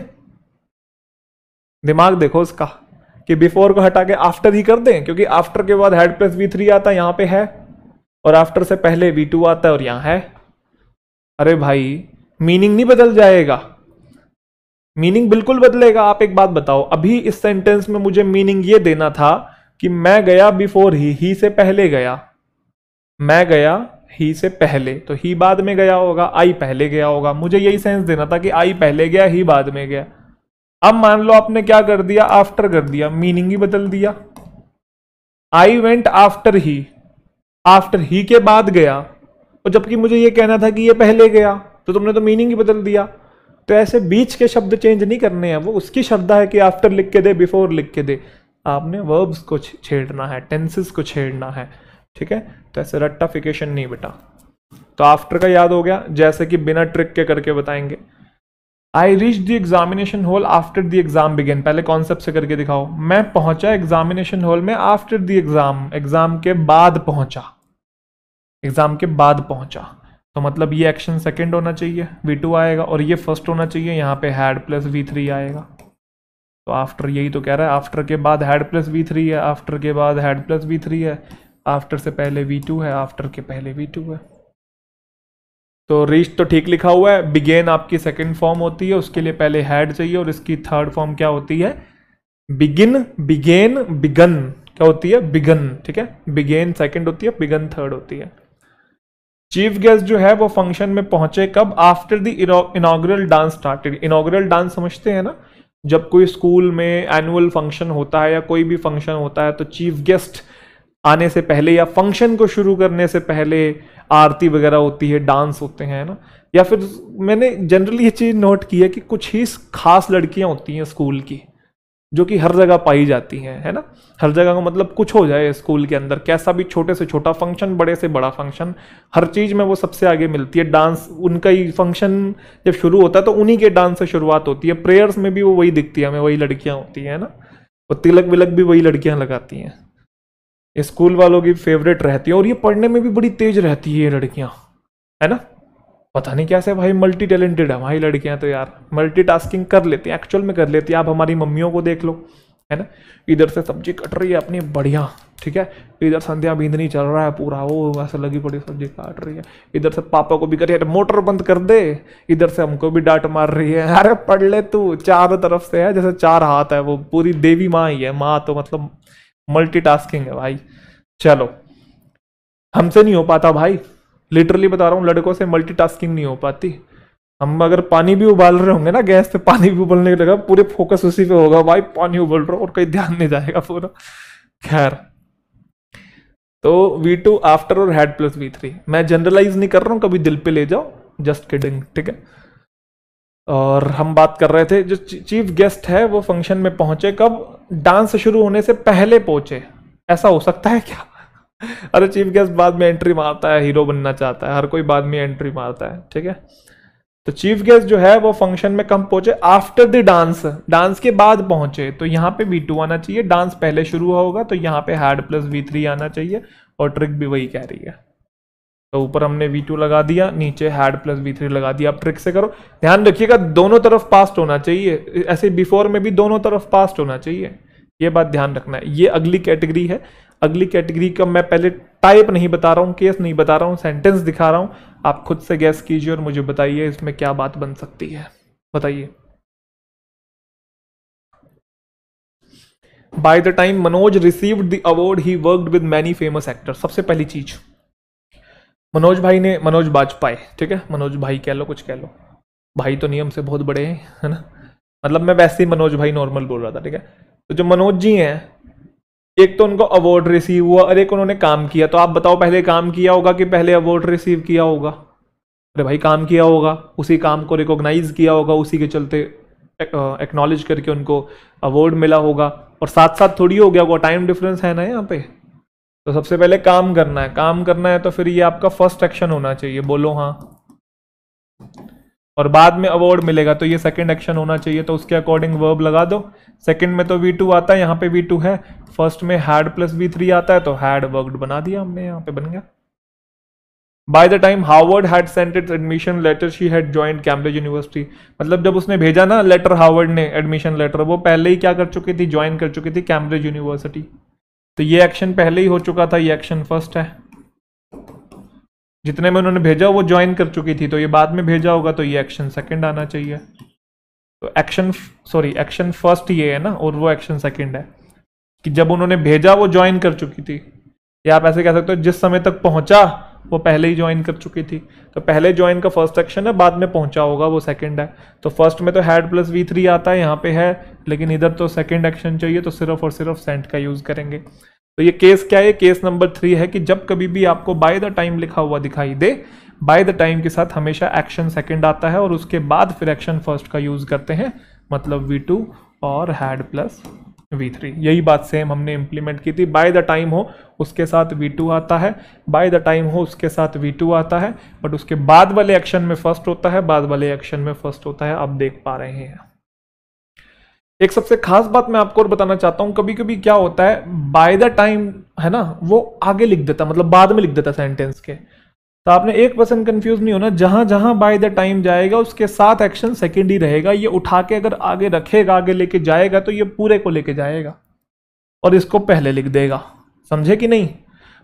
दिमाग देखो उसका, कि बिफोर को हटा के आफ्टर ही कर दें, क्योंकि आफ्टर के बाद हैड प्लस V3 आता है, यहां पे है, और आफ्टर से पहले V2 आता है और यहां है। अरे भाई, मीनिंग नहीं बदल जाएगा, मीनिंग बिल्कुल बदलेगा। आप एक बात बताओ, अभी इस सेंटेंस में मुझे मीनिंग ये देना था कि मैं गया बिफोर ही से पहले गया, मैं गया ही से पहले, तो ही बाद में गया होगा, आई पहले गया होगा, मुझे यही सेंस देना था कि आई पहले गया, ही बाद में गया। अब मान लो आपने क्या कर दिया, आफ्टर कर दिया, मीनिंग ही बदल दिया। आई वेंट आफ्टर ही के बाद गया, और जबकि मुझे ये कहना था कि ये पहले गया, तो तुमने तो मीनिंग ही बदल दिया। तो ऐसे बीच के शब्द चेंज नहीं करने हैं, वो उसकी श्रद्धा है कि आफ्टर लिख के दे, बिफोर लिख के दे, आपने वर्ब्स को छेड़ना है, टेंसेस को छेड़ना है, ठीक है। तो ऐसे रट्टाफिकेशन नहीं बेटा। तो आफ्टर का याद हो गया, जैसे कि बिना ट्रिक के करके बताएंगे। I reach the examination hall after the exam began, पहले कॉन्सेप्ट से करके दिखाओ। मैं पहुंचा एग्जामिनेशन हॉल में आफ्टर द एग्जाम, एग्जाम के बाद पहुंचा, एग्जाम के बाद पहुंचा, तो मतलब ये एक्शन सेकंड होना चाहिए, V2 आएगा, और ये फर्स्ट होना चाहिए, यहाँ पे हैड प्लस V3 आएगा। तो आफ्टर यही तो कह रहा है, आफ्टर के बाद हैड प्लस V3 है, आफ्टर के बाद हैड प्लस V3 है, आफ्टर से पहले V2 है, आफ्टर के पहले V2 है। तो रीच तो ठीक लिखा हुआ है, बिगेन आपकी सेकंड फॉर्म होती है, उसके लिए पहले हैड चाहिए, और इसकी थर्ड फॉर्म क्या होती है, बिगिन, बिगेन, बिगन, क्या होती है, बिगन, ठीक है। बिगेन सेकंड होती है, बिगन थर्ड होती है। चीफ गेस्ट जो है वो फंक्शन में पहुंचे कब, after the inaugural dance started. Inaugural dance समझते हैं ना, जब कोई स्कूल में एनुअल फंक्शन होता है या कोई भी फंक्शन होता है, तो चीफ गेस्ट आने से पहले या फंक्शन को शुरू करने से पहले आरती वगैरह होती है, डांस होते हैं ना। या फिर मैंने जनरली ये चीज नोट की है कि कुछ ही खास लड़कियां होती हैं स्कूल की, जो कि हर जगह पाई जाती हैं, है ना। हर जगह का मतलब कुछ हो जाए स्कूल के अंदर, कैसा भी छोटे से छोटा फंक्शन, बड़े से बड़ा फंक्शन, हर चीज में वो सबसे आगे मिलती है। डांस, उनका ही फंक्शन जब शुरू होता है तो उन्हीं के डांस से शुरुआत होती है। प्रेयर्स में भी वो वही दिखती है हमें, वही लड़कियां होती हैं ना, और तिलक विलक भी वही लड़कियां लगाती हैं। स्कूल वालों की फेवरेट रहती है, और ये पढ़ने में भी बड़ी तेज रहती है ये लड़कियां, है ना। पता नहीं कैसे भाई, मल्टी टैलेंटेड है भाई लड़कियां, तो यार मल्टीटास्किंग कर लेती हैं, एक्चुअल में कर लेती हैं। आप हमारी मम्मियों को देख लो, है ना, इधर से सब्जी कट रही है अपनी बढ़िया, ठीक है, इधर संध्या बींदनी चल रहा है पूरा, वो ऐसे लगी पड़ी सब्जी काट रही है, इधर से पापा को भी करिए मोटर बंद कर दे, इधर से हमको भी डांट मार रही है, अरे पढ़ ले तू, चारों तरफ से है, जैसे चार हाथ है, वो पूरी देवी माँ ही है, माँ तो मतलब मल्टीटास्किंग है भाई। चलो, हमसे नहीं हो पाता भाई, लिटरली बता रहा हूँ, लड़कों से मल्टीटास्किंग नहीं हो पाती। हम अगर पानी भी उबाल रहे होंगे ना गैस पे, पानी भी उबलने लगा, पूरे फोकस उसी पे होगा भाई, पानी उबल रहा और कहीं ध्यान नहीं जाएगा पूरा। खैर, तो V2 आफ्टर और हैड प्लस V3, मैं जनरलाइज नहीं कर रहा हूँ, कभी दिल पे ले जाओ, जस्ट किडिंग, ठीक है। और हम बात कर रहे थे, जो चीफ गेस्ट है वो फंक्शन में पहुंचे कब, डांस शुरू होने से पहले पहुंचे। ऐसा हो सकता है क्या? अरे चीफ गेस्ट बाद में एंट्री मारता है, हीरो बनना चाहता है, हर कोई बाद में एंट्री मारता है, ठीक है। तो चीफ गेस्ट जो है वो फंक्शन में कब पहुंचे, आफ्टर द डांस, डांस के बाद पहुंचे, तो यहाँ पे V2 आना चाहिए, डांस पहले शुरू होगा तो यहाँ पे हैड प्लस V3 आना चाहिए, और ट्रिक भी वही कह रही है। तो ऊपर हमने V2 लगा दिया, नीचे हैड प्लस V3 लगा दिया। अब ट्रिक से करो, ध्यान रखिएगा दोनों तरफ पास्ट होना चाहिए, ऐसे बिफोर में भी दोनों तरफ पास्ट होना चाहिए, ये बात ध्यान रखना है। ये अगली कैटेगरी है, अगली कैटेगरी का मैं पहले टाइप नहीं बता रहा हूं, केस नहीं बता रहा हूं, सेंटेंस दिखा रहा हूं, आप खुद से गैस कीजिए और मुझे बताइए इसमें क्या बात बन सकती है, बताइए। Bye the time Manoj received the award he worked with many famous actors. सबसे पहली चीज, मनोज बाजपेयी, ठीक है, मनोज भाई कह लो, कुछ कह लो, भाई तो नियम से बहुत बड़े हैं, है ना, मतलब मैं वैसे ही मनोज भाई नॉर्मल बोल रहा था, ठीक है। तो जो मनोज जी हैं, एक तो उनको अवार्ड रिसीव हुआ और एक उन्होंने काम किया, तो आप बताओ पहले काम किया होगा कि पहले अवार्ड रिसीव किया होगा? अरे भाई काम किया होगा, उसी काम को रिकॉग्नाइज किया होगा, उसी के चलते एक्नॉलेज करके उनको अवार्ड मिला होगा, और साथ साथ थोड़ी हो गया होगा, टाइम डिफरेंस है ना यहाँ पे। तो सबसे पहले काम करना है, काम करना है तो फिर ये आपका फर्स्ट एक्शन होना चाहिए, बोलो हाँ, और बाद में अवार्ड मिलेगा तो ये सेकंड एक्शन होना चाहिए, तो उसके अकॉर्डिंग वर्ब लगा दो। सेकंड में तो V2 आता है, यहाँ पे V2 है, फर्स्ट में हैड प्लस V3 आता है, तो हैड वर्क्ड बना दिया हमने, यहाँ पे बन गया। By the time Harvard had sent its admission letter she had joined Cambridge University, मतलब जब उसने भेजा ना लेटर, हार्वर्ड ने एडमिशन लेटर, वो पहले ही क्या कर चुकी थी, ज्वाइन कर चुकी थी कैम्ब्रिज यूनिवर्सिटी, तो ये एक्शन पहले ही हो चुका था, ये एक्शन फर्स्ट है। जितने में उन्होंने भेजा वो ज्वाइन कर चुकी थी, तो ये बाद में भेजा होगा, तो ये एक्शन सेकंड आना चाहिए। तो एक्शन फर्स्ट ये है ना, और वो एक्शन सेकंड है कि जब उन्होंने भेजा वो ज्वाइन कर चुकी थी, या आप ऐसे कह सकते हो जिस समय तक पहुंचा वो पहले ही ज्वाइन कर चुकी थी, तो पहले ज्वाइन का फर्स्ट एक्शन है, बाद में पहुंचा होगा वो सेकंड है। तो फर्स्ट में तो हैड प्लस V3 आता है, यहाँ पे है, लेकिन इधर तो सेकंड एक्शन चाहिए, तो सिर्फ और सिर्फ सेंट का यूज करेंगे। तो ये केस क्या है, केस नंबर 3 है कि जब कभी भी आपको बाय द टाइम लिखा हुआ दिखाई दे, बाय द टाइम के साथ हमेशा एक्शन सेकंड आता है, और उसके बाद फिर एक्शन फर्स्ट का यूज करते हैं, मतलब V2 और हैड प्लस V3। यही बात सेम हमने इंप्लीमेंट की थी, बाय द टाइम हो उसके साथ V2 आता है, बाय द टाइम हो उसके साथ V2 आता है, बट उसके बाद वाले एक्शन में फर्स्ट होता है, बाद वाले एक्शन में फर्स्ट होता है, आप देख पा रहे हैं। एक सबसे खास बात मैं आपको और बताना चाहता हूं, कभी कभी क्या होता है, बाय द टाइम है ना, वो आगे लिख देता, मतलब बाद में लिख देता सेंटेंस के, तो आपने 1% कंफ्यूज नहीं होना, जहां जहां बाय द टाइम जाएगा उसके साथ एक्शन सेकंड ही रहेगा, ये उठा के अगर आगे रखेगा, आगे लेके जाएगा, तो ये पूरे को लेके जाएगा और इसको पहले लिख देगा, समझे कि नहीं,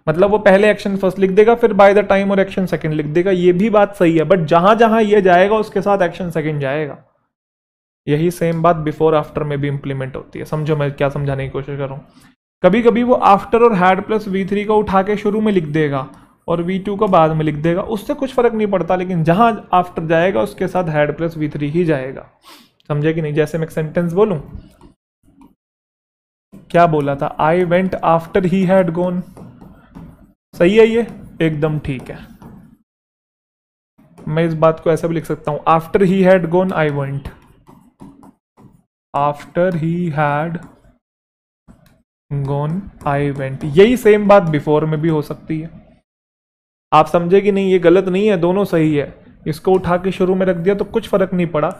मतलब वो पहले एक्शन फर्स्ट लिख देगा, फिर बाय द टाइम और एक्शन सेकंड लिख देगा, ये भी बात सही है, बट जहां जहां ये जाएगा उसके साथ एक्शन सेकंड जाएगा। यही सेम बात बिफोर आफ्टर में भी इंप्लीमेंट होती है, समझो मैं क्या समझाने की कोशिश कर रहा हूं। कभी कभी वो आफ्टर और हैड प्लस V3 को उठा के शुरू में लिख देगा और V2 को बाद में लिख देगा, उससे कुछ फर्क नहीं पड़ता, लेकिन जहां आफ्टर जाएगा उसके साथ हैड प्लस V3 ही जाएगा, समझे कि नहीं। जैसे मैं एक सेंटेंस बोलूं, क्या बोला था, I went after he had gone, सही है, ये एकदम ठीक है। मैं इस बात को ऐसा भी लिख सकता हूं, after he had gone I went, after he had gone I went, यही सेम बात बिफोर में भी हो सकती है, आप समझे कि नहीं, ये गलत नहीं है, दोनों सही है। इसको उठा के शुरू में रख दिया तो कुछ फर्क नहीं पड़ा,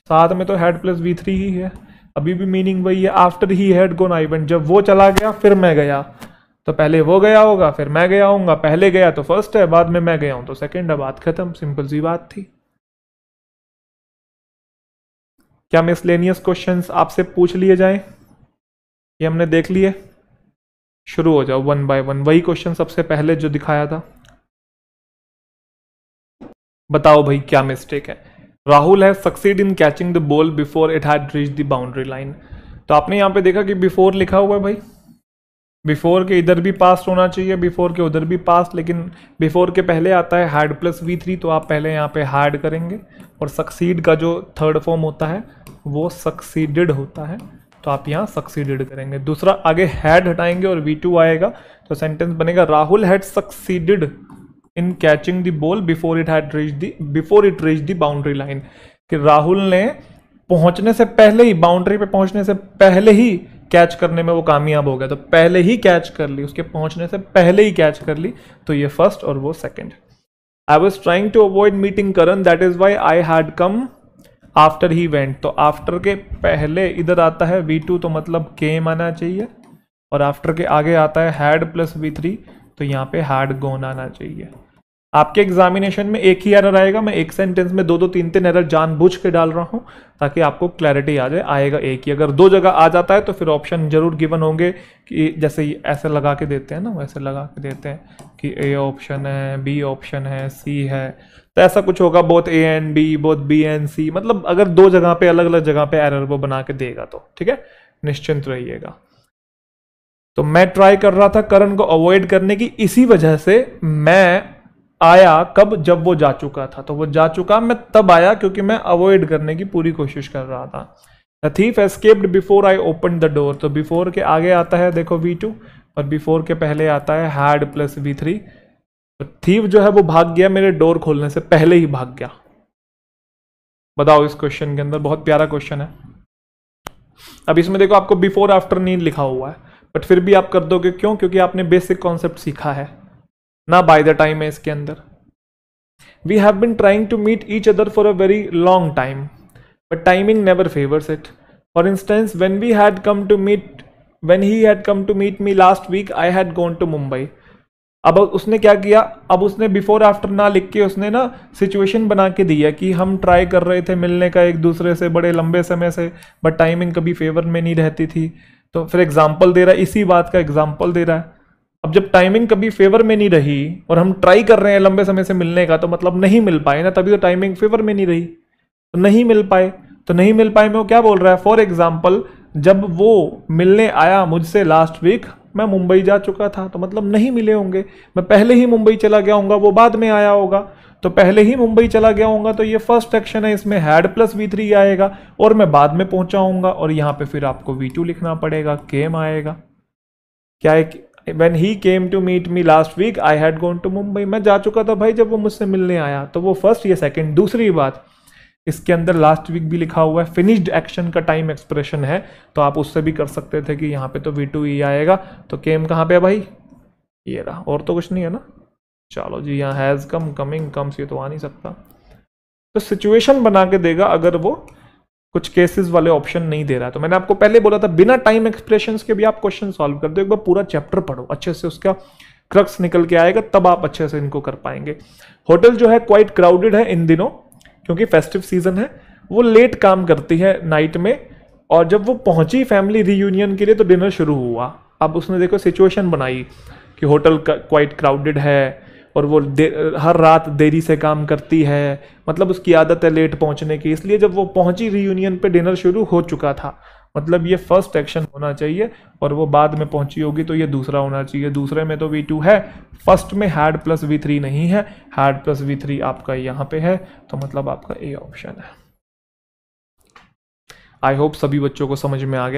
साथ में तो हैड प्लस V3 ही है, अभी भी मीनिंग वही है, after he had gone I went, जब वो चला गया फिर मैं गया, तो पहले वो गया होगा फिर मैं गया हूंगा, पहले गया तो फर्स्ट है, बाद में मैं गया हूं तो सेकंड है, बात खत्म, सिंपल सी बात थी। क्या मिसलेनियस क्वेश्चंस आपसे पूछ लिए जाएं, ये हमने देख लिए, शुरू हो जाओ वन बाय वन, वही क्वेश्चन सबसे पहले जो दिखाया था, बताओ भाई क्या मिस्टेक है। राहुल है succeed in catching the ball before it had reach the boundary line, तो आपने यहां पे देखा कि बिफोर लिखा हुआ है भाई, बिफोर के इधर भी पास्ट होना चाहिए, बिफोर के उधर भी पास्ट, लेकिन बिफोर के पहले आता है हैड प्लस V3, तो आप पहले यहाँ पे हैड करेंगे, और सक्सीड का जो थर्ड फॉर्म होता है वो सक्सीडेड होता है, तो आप यहाँ सक्सीडेड करेंगे। दूसरा आगे हैड हटाएंगे और V2 आएगा, तो सेंटेंस बनेगा Rahul had succeeded in catching the ball before it reach the boundary line, कि राहुल ने पहुंचने से पहले ही, बाउंड्री पे पहुंचने से पहले ही कैच करने में वो कामयाब हो गया, तो पहले ही कैच कर ली, उसके पहुंचने से पहले ही कैच कर ली, तो ये फर्स्ट और वो second. I was trying to avoid meeting Karan, that is why I had come after he went, तो आफ्टर के पहले इधर आता है V2, तो मतलब केम आना चाहिए, और आफ्टर के आगे आता है हैड प्लस V3, तो यहाँ पे हैड गॉन आना चाहिए। आपके एग्जामिनेशन में एक ही एरर आएगा, मैं एक सेंटेंस में 2-3 एरर जानबूझ के डाल रहा हूं ताकि आपको क्लैरिटी आ जाए, आएगा एक ही, अगर 2 जगह आ जाता है तो फिर ऑप्शन जरूर गिवन होंगे, कि जैसे ऐसे लगा के देते हैं ना, वैसे लगा के देते हैं कि A ऑप्शन है, B ऑप्शन है, C है, तो ऐसा कुछ होगा, both A and B, both B and C, मतलब अगर 2 जगह पे अलग अलग जगह पे एरर वो बना के देगा तो ठीक है, निश्चिंत रहिएगा। तो मैं ट्राई कर रहा था करण को अवॉइड करने की, इसी वजह से मैं आया कब, जब वो जा चुका था। तो वो जा चुका, मैं तब आया क्योंकि मैं अवॉइड करने की पूरी कोशिश कर रहा था। The thief escaped before I open the door. तो बिफोर के आगे आता है देखो V2 और बिफोर के पहले आता है हैड प्लस V3। तो थीफ जो है वो भाग गया मेरे डोर खोलने से पहले ही भाग गया। बताओ इस क्वेश्चन के अंदर, बहुत प्यारा क्वेश्चन है। अब इसमें देखो आपको बिफोर आफ्टर नहीं लिखा हुआ है, बट फिर भी आप कर दोगे, क्यों? क्योंकि आपने बेसिक कॉन्सेप्ट सीखा है ना, बाय द टाइम है इसके अंदर। We have been trying to meet each other for a very long time but timing never favours it. For instance when he had come to meet me last week I had gone to Mumbai. अब उसने क्या किया, अब उसने before after ना लिख के उसने ना सिचुएशन बना के दिया कि हम ट्राई कर रहे थे मिलने का एक दूसरे से बड़े लंबे समय से, बट टाइमिंग कभी फेवर में नहीं रहती थी। तो फिर एग्जाम्पल दे रहा है, इसी बात का एग्जाम्पल दे रहा है। अब जब टाइमिंग कभी फेवर में नहीं रही और हम ट्राई कर रहे हैं लंबे समय से मिलने का, तो मतलब नहीं मिल पाए ना, तभी तो टाइमिंग फेवर में नहीं रही, तो नहीं मिल पाए। तो नहीं मिल पाए में वो क्या बोल रहा है, फॉर एग्जाम्पल जब वो मिलने आया मुझसे लास्ट वीक मैं मुंबई जा चुका था, तो मतलब नहीं मिले होंगे, मैं पहले ही मुंबई चला गया हूँगा, वो बाद में आया होगा। तो पहले ही मुंबई चला गया हूँगा, तो ये फर्स्ट एक्शन है, इसमें हैड प्लस V3 आएगा और मैं बाद में पहुंचा हूँगा, और यहाँ पे फिर आपको V2 लिखना पड़ेगा, केम आएगा। क्या है, When he came to meet me last week, I had gone to Mumbai। मैं जा चुका था भाई जब वो मुझसे मिलने आया। तो वो फर्स्ट, ये सेकंड। दूसरी बात, इसके अंदर लास्ट वीक भी लिखा हुआ है, फिनिश्ड एक्शन का टाइम एक्सप्रेशन है, तो आप उससे भी कर सकते थे कि यहाँ पे तो V2 ही आएगा। तो केम कहाँ पे है भाई, ये रहा, और तो कुछ नहीं है ना। चलो जी, यहाँ हैज़ कम, कमिंग, कम्स, ये तो आ नहीं सकता। तो सिचुएशन बना के देगा अगर वो कुछ केसेस वाले ऑप्शन नहीं दे रहा है। तो मैंने आपको पहले बोला था बिना टाइम एक्सप्रेशंस के भी आप क्वेश्चन सॉल्व कर दो, एक बार पूरा चैप्टर पढ़ो अच्छे से, उसका क्रक्स निकल के आएगा, तब आप अच्छे से इनको कर पाएंगे। होटल जो है क्वाइट क्राउडेड है इन दिनों, क्योंकि फेस्टिव सीजन है। वो लेट काम करती है नाइट में, और जब वो पहुंची फैमिली रीयूनियन के लिए तो डिनर शुरू हुआ। अब उसने देखो सिचुएशन बनाई कि होटल क्वाइट क्राउडेड है और वो हर रात देरी से काम करती है, मतलब उसकी आदत है लेट पहुंचने की, इसलिए जब वो पहुंची रीयूनियन पे डिनर शुरू हो चुका था। मतलब ये फर्स्ट एक्शन होना चाहिए, और वो बाद में पहुंची होगी तो ये दूसरा होना चाहिए। दूसरे में तो V2 है, फर्स्ट में हैड प्लस V3 नहीं है, हैड प्लस V3 आपका यहाँ पे है, तो मतलब आपका A ऑप्शन है। आई होप सभी बच्चों को समझ में आ गया।